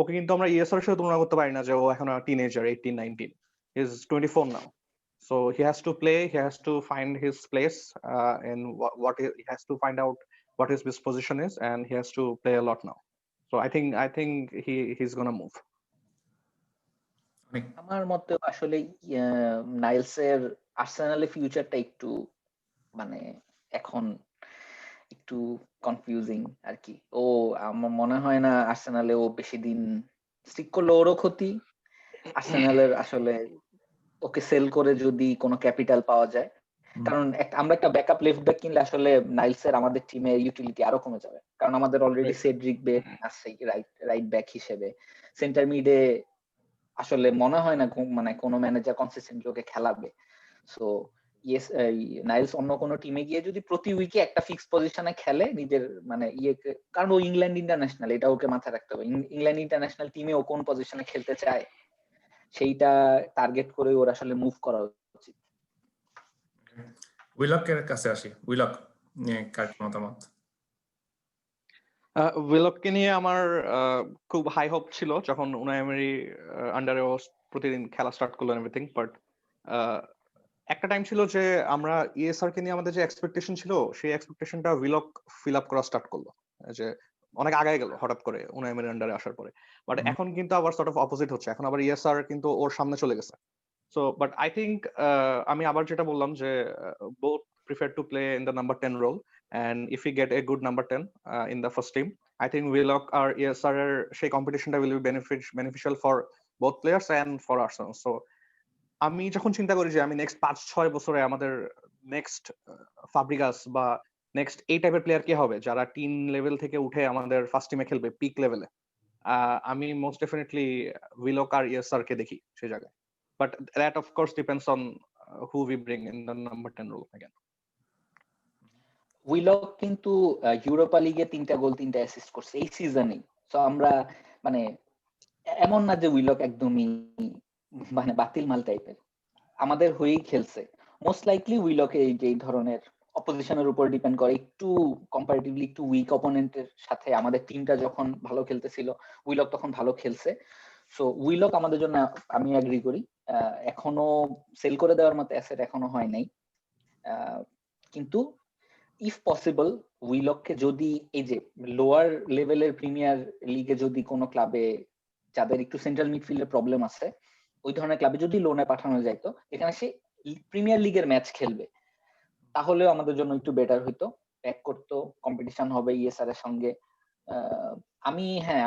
ওকে কিন্তু আমরা ইএসআর এর সাথে তুলনা করতে পারি না যে ও এখন teenager 18-19, he is 24 now. So he has to play, he has to find his place, and what he has to find out what his best position is, and he has to play a lot now. So I think he's gonna move. আমার মতে আসলে নাইলসের আর্সেনালের ফিউচারটা একটু মানে এখন একটু কনফিউজিং আর কি। ও আমার মনে হয় না আর্সেনালে ও বেশি দিন স্টিক করলে ওরও ক্ষতি। আর্সেনালের আসলে ওকে সেল করে যদি কোনো ক্যাপিটাল পাওয়া যায়, কারণ আমরা একটা ব্যাকআপ লেফট ব্যাক কিনলে আসলে নাইলসের আমাদের টিমে ইউটিলিটি আরো কমে যাবে, কারণ আমাদের অলরেডি সেড্রিক বে আছে রাইট ব্যাক হিসেবে। সেন্টার মিডে আসলে মনে হয় না মানে কোনো ম্যানেজার কনসিস্টেন্টলি ওকে খেলাবে। সো ইয়েস, নাইলস অন্য কোনো টিমে গিয়ে যদি প্রতি উইকে একটা ফিক্স পজিশনে খেলে নিজের মানে কারণ ও ইংল্যান্ড ইন্টারন্যাশনাল, এটা ওকে মাথায় রাখতে হবে। ইংল্যান্ড ইন্টারন্যাশনাল টিমে ও কোন পজিশনে খেলতে চায় সেইটা টার্গেট করে ওর আসলে মুভ করা উচিত। উইলকের কাছে আসি, উইলক নিয়ে কার মতামত? উইলককে নিয়ে আমার খুব হাই হোপ ছিল যখন উনাই এমারি আন্ডারেও প্রতিদিন খেলা স্টার্ট করলো এভরিথিং, বাট একটা টাইম ছিল যে আমরা ইএসআর কে নিয়ে আমাদের যে এক্সপেকটেশন ছিল সেই এক্সপেকটেশনটা উইলক ফিল আপ করা স্টার্ট করলো, যে অনেক আগায় গেল হঠাৎ করে উনাই এমারি আন্ডারে আসার পরে। বাট এখন কিন্তু আবার সর্ট অফ অপোজিট হচ্ছে, এখন আবার ইএসআর কিন্তু ওর সামনে চলে গেছে। সো বাট আই থিঙ্ক আমি আবার যেটা বললাম যে both prefer to play in the number 10 role, and if we get a good number 10 in the first team, I think Willock or ESR সেই কম্পিটিশনটা will be beneficial for both players and for Arsenal. So আমি যখন চিন্তা করি যে আমি নেক্সট 5-6 বছরে আমাদের নেক্সট ফাব্রিগাস বা নেক্সট এই টাইপের প্লেয়ার কে হবে যারা টিম লেভেল থেকে উঠে আমাদের ফার্স্ট টিমে খেলবে পিক লেভেলে, আমি মোস্ট ডেফিনেটলি উইলক আর ইএসআর কে দেখি সেই জায়গায়। But that of course depends on who we bring in the number 10 role again. উইলক কিন্তু ইউরোপা লিগে 3টা গোল 3টা অ্যাসিস্ট করছে এই সিজনেই। সো আমরা মানে এমন না যে উইলক একদমই মানে বাতিল মাল টাইপের, আমাদের হয়েই খেলছে। মোস্ট লাইকলি উইলক এই ধরনের অপোজিশনের উপর ডিপেন্ড করে, একটু কম্পারেটিভলি একটু উইক অপোনেন্টের সাথে আমাদের টিমটা যখন ভালো খেলতেছিল উইলক তখন ভালো খেলছে। সো উইলক আমাদের জন্য, আমি এগ্রি করি, এখনো সেল করে দেওয়ার মতো অ্যাসেট এখনো হয় নাই। কিন্তু ইফ পসিবল উইলককে যদি এই যে লোয়ার লেভেলের প্রিমিয়ার লিগে যদি কোনো ক্লাবে যাদের একটু সেন্ট্রাল মিডফিল্ডের প্রবলেম আছে ওই ধরনের ক্লাবে যদি লোনে পাঠানো যাইতো, এখানে সে প্রিমিয়ার লিগের ম্যাচ খেলবে, তাহলেও আমাদের জন্য একটু বেটার হইতো, ব্যাক করতো, কম্পিটিশন হবে ইএসআর এর সঙ্গে।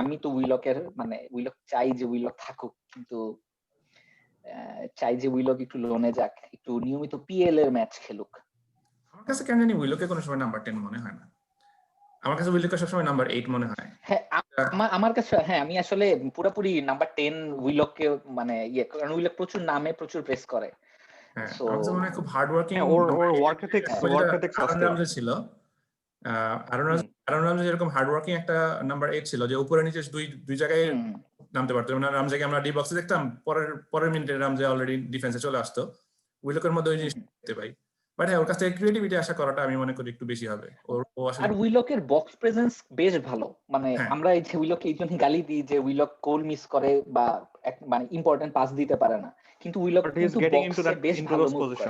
আমি তো উইলকের মানে উইলক চাই যে উইলক থাকুক, কিন্তু চাই যে উইলক একটু লোনে যাক, একটু নিয়মিত পিএল এর ম্যাচ খেলুক। আমার কাছে কেন জানি উইলকে কোনো সময় নাম্বার 10 মনে হয় না, আমার কাছে উইলকে সবসময় নাম্বার 8 মনে হয়। হ্যাঁ আমার কাছে, হ্যাঁ আমি আসলে পুরোপুরি নাম্বার 10 উইলককে মানে কারণ উইলক প্রচুর নামে প্রচুর প্রেস করে। হ্যাঁ আমার কাছে মনে হয় খুব হার্ড ওয়ার্কিং ওর ওয়ার্ক এথিক্স আরন রামজে ছিল। আরন রামজে যেরকম হার্ড ওয়ার্কিং একটা নাম্বার 8 ছিল, যে উপরে নিচে দুই জায়গায় নামতে পারতো। মানে রামজেকে আমরা ডি বক্সে দেখতাম, পরের মিনিটে রামজে অলরেডি ডিফেন্সে চলে আসতো। উইলকের মধ্যে ওই জিনিস দেখতে পাই, বাট হ্যাঁ ওর কাছ থেকে ক্রিয়েটিভিটি আশা করাটা আমি মনে করি একটু বেশি হবে। ও আসলে আর উইলকের বক্স প্রেজেন্স বেশ ভালো, মানে আমরা এই যে উইলককে এই জন্যই গালি দিই যে উইলক গোল মিস করে বা মানে ইম্পর্টেন্ট পাস দিতে পারে না, কিন্তু উইলক কিন্তু বক্সে বেশ ভালো মুভ করে।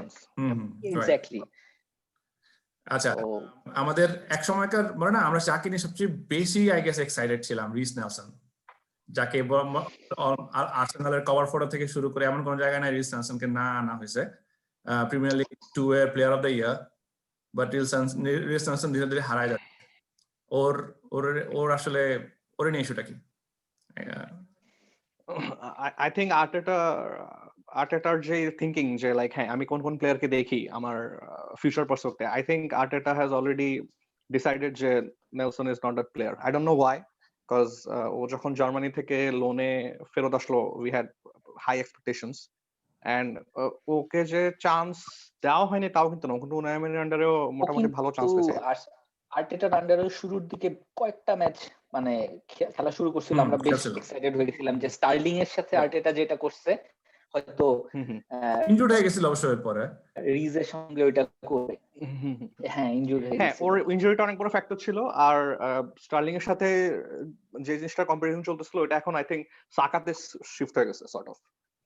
এক্স্যাক্টলি। আচ্ছা আমাদের এক সময়কার মানে না আমরা যাকে নিয়ে সবচেয়ে বেশি আই গেস এক্সাইটেড ছিলাম, রিস নেলসন, যাকে আর্সেনালের কভার ফটো থেকে শুরু করে এমন কোন জায়গায় নাই রিস নেলসনকে না আনা হয়েছে প্রিমিয়ার লিগ 2 এর player of the year, but Reece Nelson ধীরে ধীরে হারায় যাচ্ছে। ওর আসলে ওর নিয়ে ইস্যুটা কি? আই থিঙ্ক আর্টেটার যে থিঙ্কিং যে লাইক হ্যাঁ আমি কোন কোন প্লেয়ারকে দেখি আমার future perspective, I think Arteta has already decided যে Nelson is not that player. I don't know why, because ও যখন জার্মানি থেকে লোনে ফেরত আসলো we had high expectations, and okay যে চান্স দেওয়া হয়নি তাও কিন্তু না, কিন্তু উনাই এমারির আন্ডারেও মোটামুটি ভালো চান্স পেয়েছে। আর্টেটার আন্ডারে শুরুর দিকে কয়েকটা ম্যাচ মানে খেলা শুরু করছিল, আমরা বেশ এক্সাইটেড হয়ে গেছিলাম যে স্টার্লিং এর সাথে আর্টেটা যেটা করছে হয়তো ইনজুর্ড হয়ে গেছিল অবশ্য এর পরে রিজের সঙ্গে ওইটা করে হ্যাঁ ইনজুর্ড হয়ে গেছিল। ওর ইনজুরিটা অনেক বড় ফ্যাক্টর ছিল। আর স্টার্লিং এর সাথে যে জিনিসটা কম্পারিজন চলতেছিল ওটা এখন আই থিঙ্ক সাকাতে শিফট হয়ে গেছে সর্ট অফ,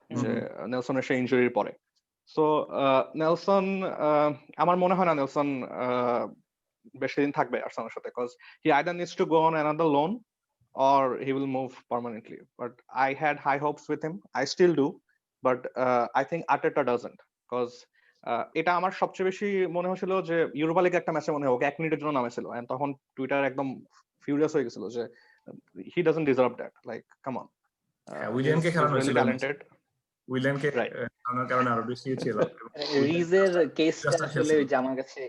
যে নেলসনের সেই ইনজুরির পরে। সো নেলসন আমার মনে হয় না নেলসন বেশি দিন থাকবে আর্সেনালের সাথে, because he either needs to go on another loan or he will move permanently. But I had high hopes with him. I still do. But I think Arteta doesn't. Because এটা আমার সবচেয়ে বেশি মনে হয়েছিল যে ইউরোপা লিগে একটা ম্যাচে মনে হয় ওকে 1 মিনিটের জন্য নামেছিল, and তখন টুইটার একদম ফিউরিয়াস হয়ে গেছিল যে he doesn't deserve that. Like, come on. উইলিয়ামকে খেলানো হয়েছিল, উইলিয়ামকে খেলানোর কারণে আরো বেশি ছিল। রিজের কেসটা আসলে ওই যে আমার কাছে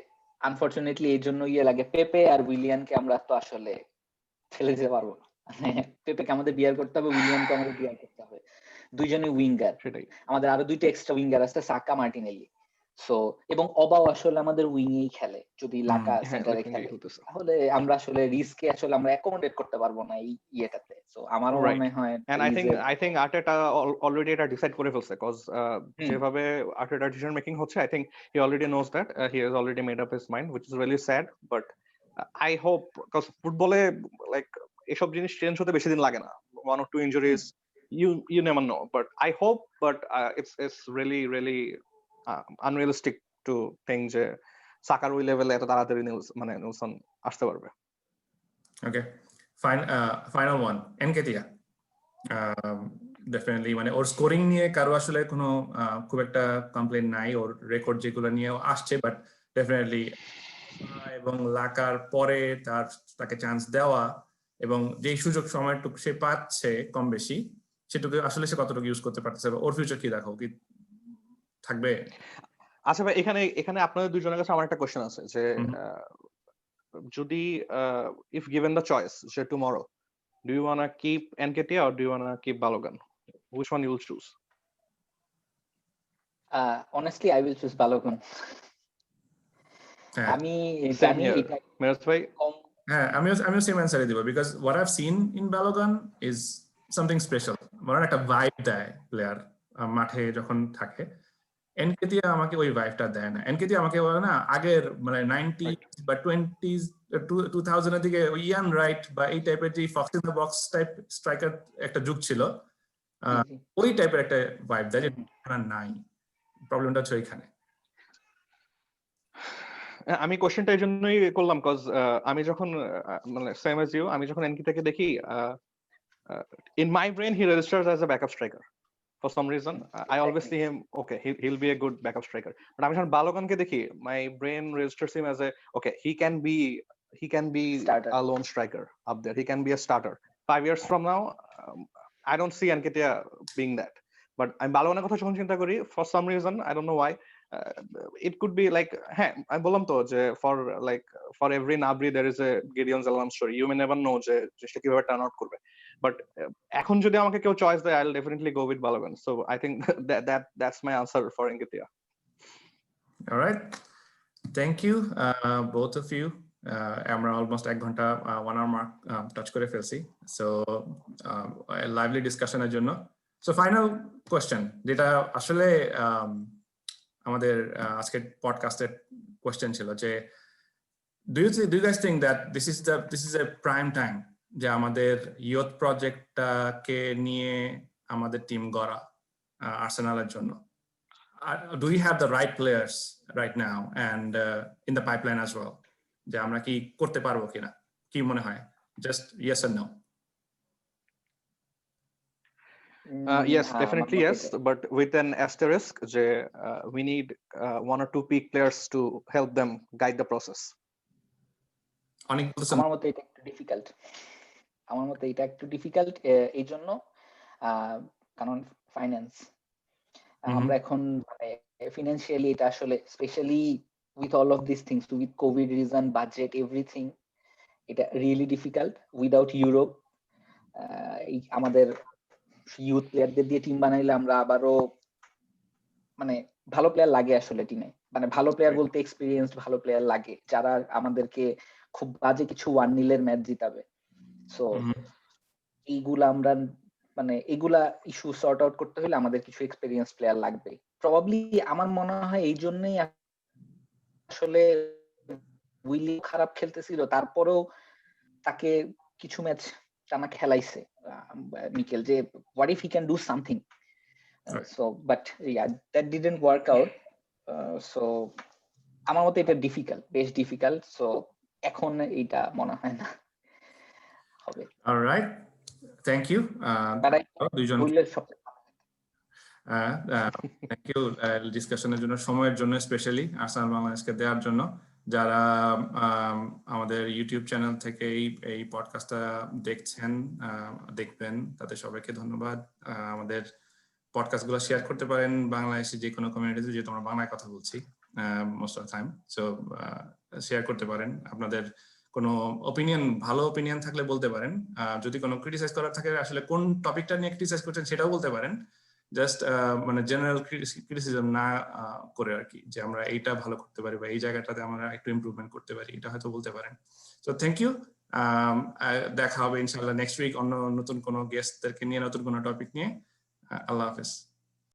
আনফরচুনেটলি এই জন্য লাগে, পেপে আর উইলিয়ামকে আমরা তো আসলে ফেলে দিতে পারবো না। পেপেকে আমাদের বিয়ার করতে হবে, উইলিয়ামকে আমাদের বিয়ার করতে হবে, দুইজনই উইঙ্গার। সেটাই, আমাদের আরো দুইটা এক্সট্রা উইঙ্গার আছে, সাকা মার্টিনেলি। সো এবং অবাও আসলে আমাদের উইংয়েই খেলে, যদি লাকা সেন্টারে খেলে তাহলে আমরা আসলে রিস্কে আসলে আমরা অ্যাকোমোডেট করতে পারবো না এই ইয়েটাতে। সো আমার মনে হয় and I think Arteta already এটা ডিসাইড করে ফেলছে, কজ যেভাবে আর্টেটার ডিসিশন মেকিং হচ্ছে, I think he already knows that he has already made up his mind, which is really sad, but I hope, because ফুটবলে like এসব জিনিস চেঞ্জ হতে বেশি দিন লাগে না, 1 or 2 injuries, you never know, but I hope, but it's really unrealistic to think যে সাকার ওই লেভেলে এত তাড়াতাড়ি নেলসন আসতে পারবে। Okay, fine. Final one, Nketiah definitely মানে ওর স্কোরিং নিয়ে কারো আসলে কোনো খুব একটা কমপ্লেন নাই, ওর রেকর্ড যেগুলো নিয়ে আসছে, বাট ডেফিনেটলি এবং লাকার পরে তাকে চান্স দেওয়া এবং যে সুযোগ সময়টুকু সে পাচ্ছে কম বেশি সেটুকু আসলে সে কতটুকু ইউজ করতে পারতেছে, ওর ফিউচার কি দেখো, কি থাকবে? আচ্ছা ভাই, এখানে আপনাদের দুজনের কাছে আমার একটা কোশ্চেন আছে যে যদি if given the choice যে tomorrow do you want to keep Nketiah or do you want to keep Balogun, which one you will choose? Honestly I will choose Balogun. আমি জানি এটা মেরাজ ভাই, হ্যাঁ আমিও সেম অ্যান্সারই দিব, because what I've seen in Balogun is something special, মানে একটা ভাইব দেয় প্লেয়ার মাঠে যখন থাকে। এনকেতিয়া আমাকে ওই ভাইবটা দেয় না। এনকেতিয়া আমাকে বলে না আগের মানে 90s বা 20s 2000 এর দিকে ইয়ান রাইট বা এই টাইপের যে Fox in the box type striker একটা যুগ ছিল, ওই টাইপের একটা ভাইব দেয়, যেটা নাই। প্রবলেমটা হচ্ছে ওইখানে। আমি কোশ্চেনটা এই জন্যই করলাম কজ আমি যখন মানে সেম এজ ইউ, আমি যখন এনকেতিয়াকে দেখি in my brain he registers as a backup striker. For some reason, I always see him, okay, he'll be a good backup striker. But আমি যখন বালোগানকে দেখি, my brain registers him as a, okay, he can be starter. A lone striker up there. He can be a starter. 5 years from now, I don't see Nketiah being that. But আমি বালোগানের কথা যখন চিন্তা করি, for some reason, I don't know why, it could be like, হ্যাঁ আমি বললাম তো যে for every Nabri there is a Gideon Zelalem story. You may never know যে সে কিভাবে টার্ন আউট করবে। But এখন যদি আমাকে কেউ চয়েস দেয়, I'll definitely go with Balogun. So I think that's my answer for Nketiah. All right, thank you both of you. আমরা অলমোস্ট 1 ঘন্টা 1 hour মার্ক টাচ করে ফেলছি, সো লাইভলি ডিসকাশনের জন্য। সো ফাইনাল কোয়েশ্চেন, যেটা আসলে আমাদের আজকের পডকাস্টের কোয়েশ্চেন ছিল যে do you guys think that this is a prime time যে আমাদের ইয়ুথ প্রজেক্টটাকে নিয়ে আমাদের টিম গড়া আর্সেনালের জন্য? Do we have the right players right now and in the pipeline as well? যে আমরা কি করতে পারবো কিনা, কি মনে হয়? Just yes or no? Yes, definitely yes, but with an asterisk যে we need 1 or 2 peak players to help them guide the process. আমার মতে এটা একটু ডিফিকাল্ট এই জন্য কারণ ফাইন্যান্স, আমরা এখন মানে ফিনান্সিয়ালি এটা আসলে specially with all of this things, with Covid reason, budget, everything, এটা রিয়েলি ডিফিকাল্ট। উইদাউট ইউরোপ আমাদের ইউথ প্লেয়ারদের দিয়ে টিম বানাইলে আমরা আবারও মানে ভালো প্লেয়ার লাগে আসলে টিমে, মানে ভালো প্লেয়ার বলতে এক্সপিরিয়েন্সড ভালো প্লেয়ার লাগে যারা আমাদেরকে খুব বাজে কিছু 1-0 ম্যাচ জিতাবে। সো এইগুলা আমরা মানে এগুলা ইস্যু সর্ট আউট করতে হলে আমাদের কিছু এক্সপেরিয়েন্স প্লেয়ার লাগবে প্রবাবলি। আমার মনে হয় এই জন্যই আসলে উইলি খারাপ খেলতেছিল, তারপরেও তাকে কিছু ম্যাচ টানা খেলাইছে মিকেল, যে what if he can do something. So but that didn't work out. So আমার মতে এটা বেশ ডিফিকাল্ট। সো এখন এইটা মনে হয় না হবে। অলরাইট, থ্যাংক ইউ দুইজন, থ্যাংক ইউ ডিসকাশনের জন্য, সময়ের জন্য, স্পেশালি আর্সেনাল বাংলাদেশকে দেওয়ার জন্য। যারা আমাদের ইউটিউব চ্যানেল থেকে এই পডকাস্টটা দেখবেন তাদের সবাইকে ধন্যবাদ। আমাদের পডকাস্টগুলো শেয়ার করতে পারেন বাংলাদেশে যে কোনো কমিউনিটিতে, যেহেতু আমরা বাংলায় কথা বলছি most of the time. So share করতে পারেন। আপনাদের কোনো ভালো ওপিনিয়ন থাকলে বলতে পারেন। যদি কোনো ক্রিটিসাইজ করার থাকে, আসলে কোন টপিকটা নিয়ে ক্রিটিসাইজ করছেন সেটাও বলতে পারেন। জাস্ট মানে জেনারেল ক্রিটিসিজম না করে আর কি, যে আমরা এইটা ভালো করতে পারি বা এই জায়গাটাতে আমরা একটু ইমপ্রুভমেন্ট করতে পারি, এটা হয়তো বলতে পারেন। So thank you. দেখা হবে ইনশাআল্লাহ নেক্সট উইক অন্য নতুন কোনো গেস্টদেরকে নিয়ে, নতুন কোনো টপিক নিয়ে। আল্লাহ হাফেজ।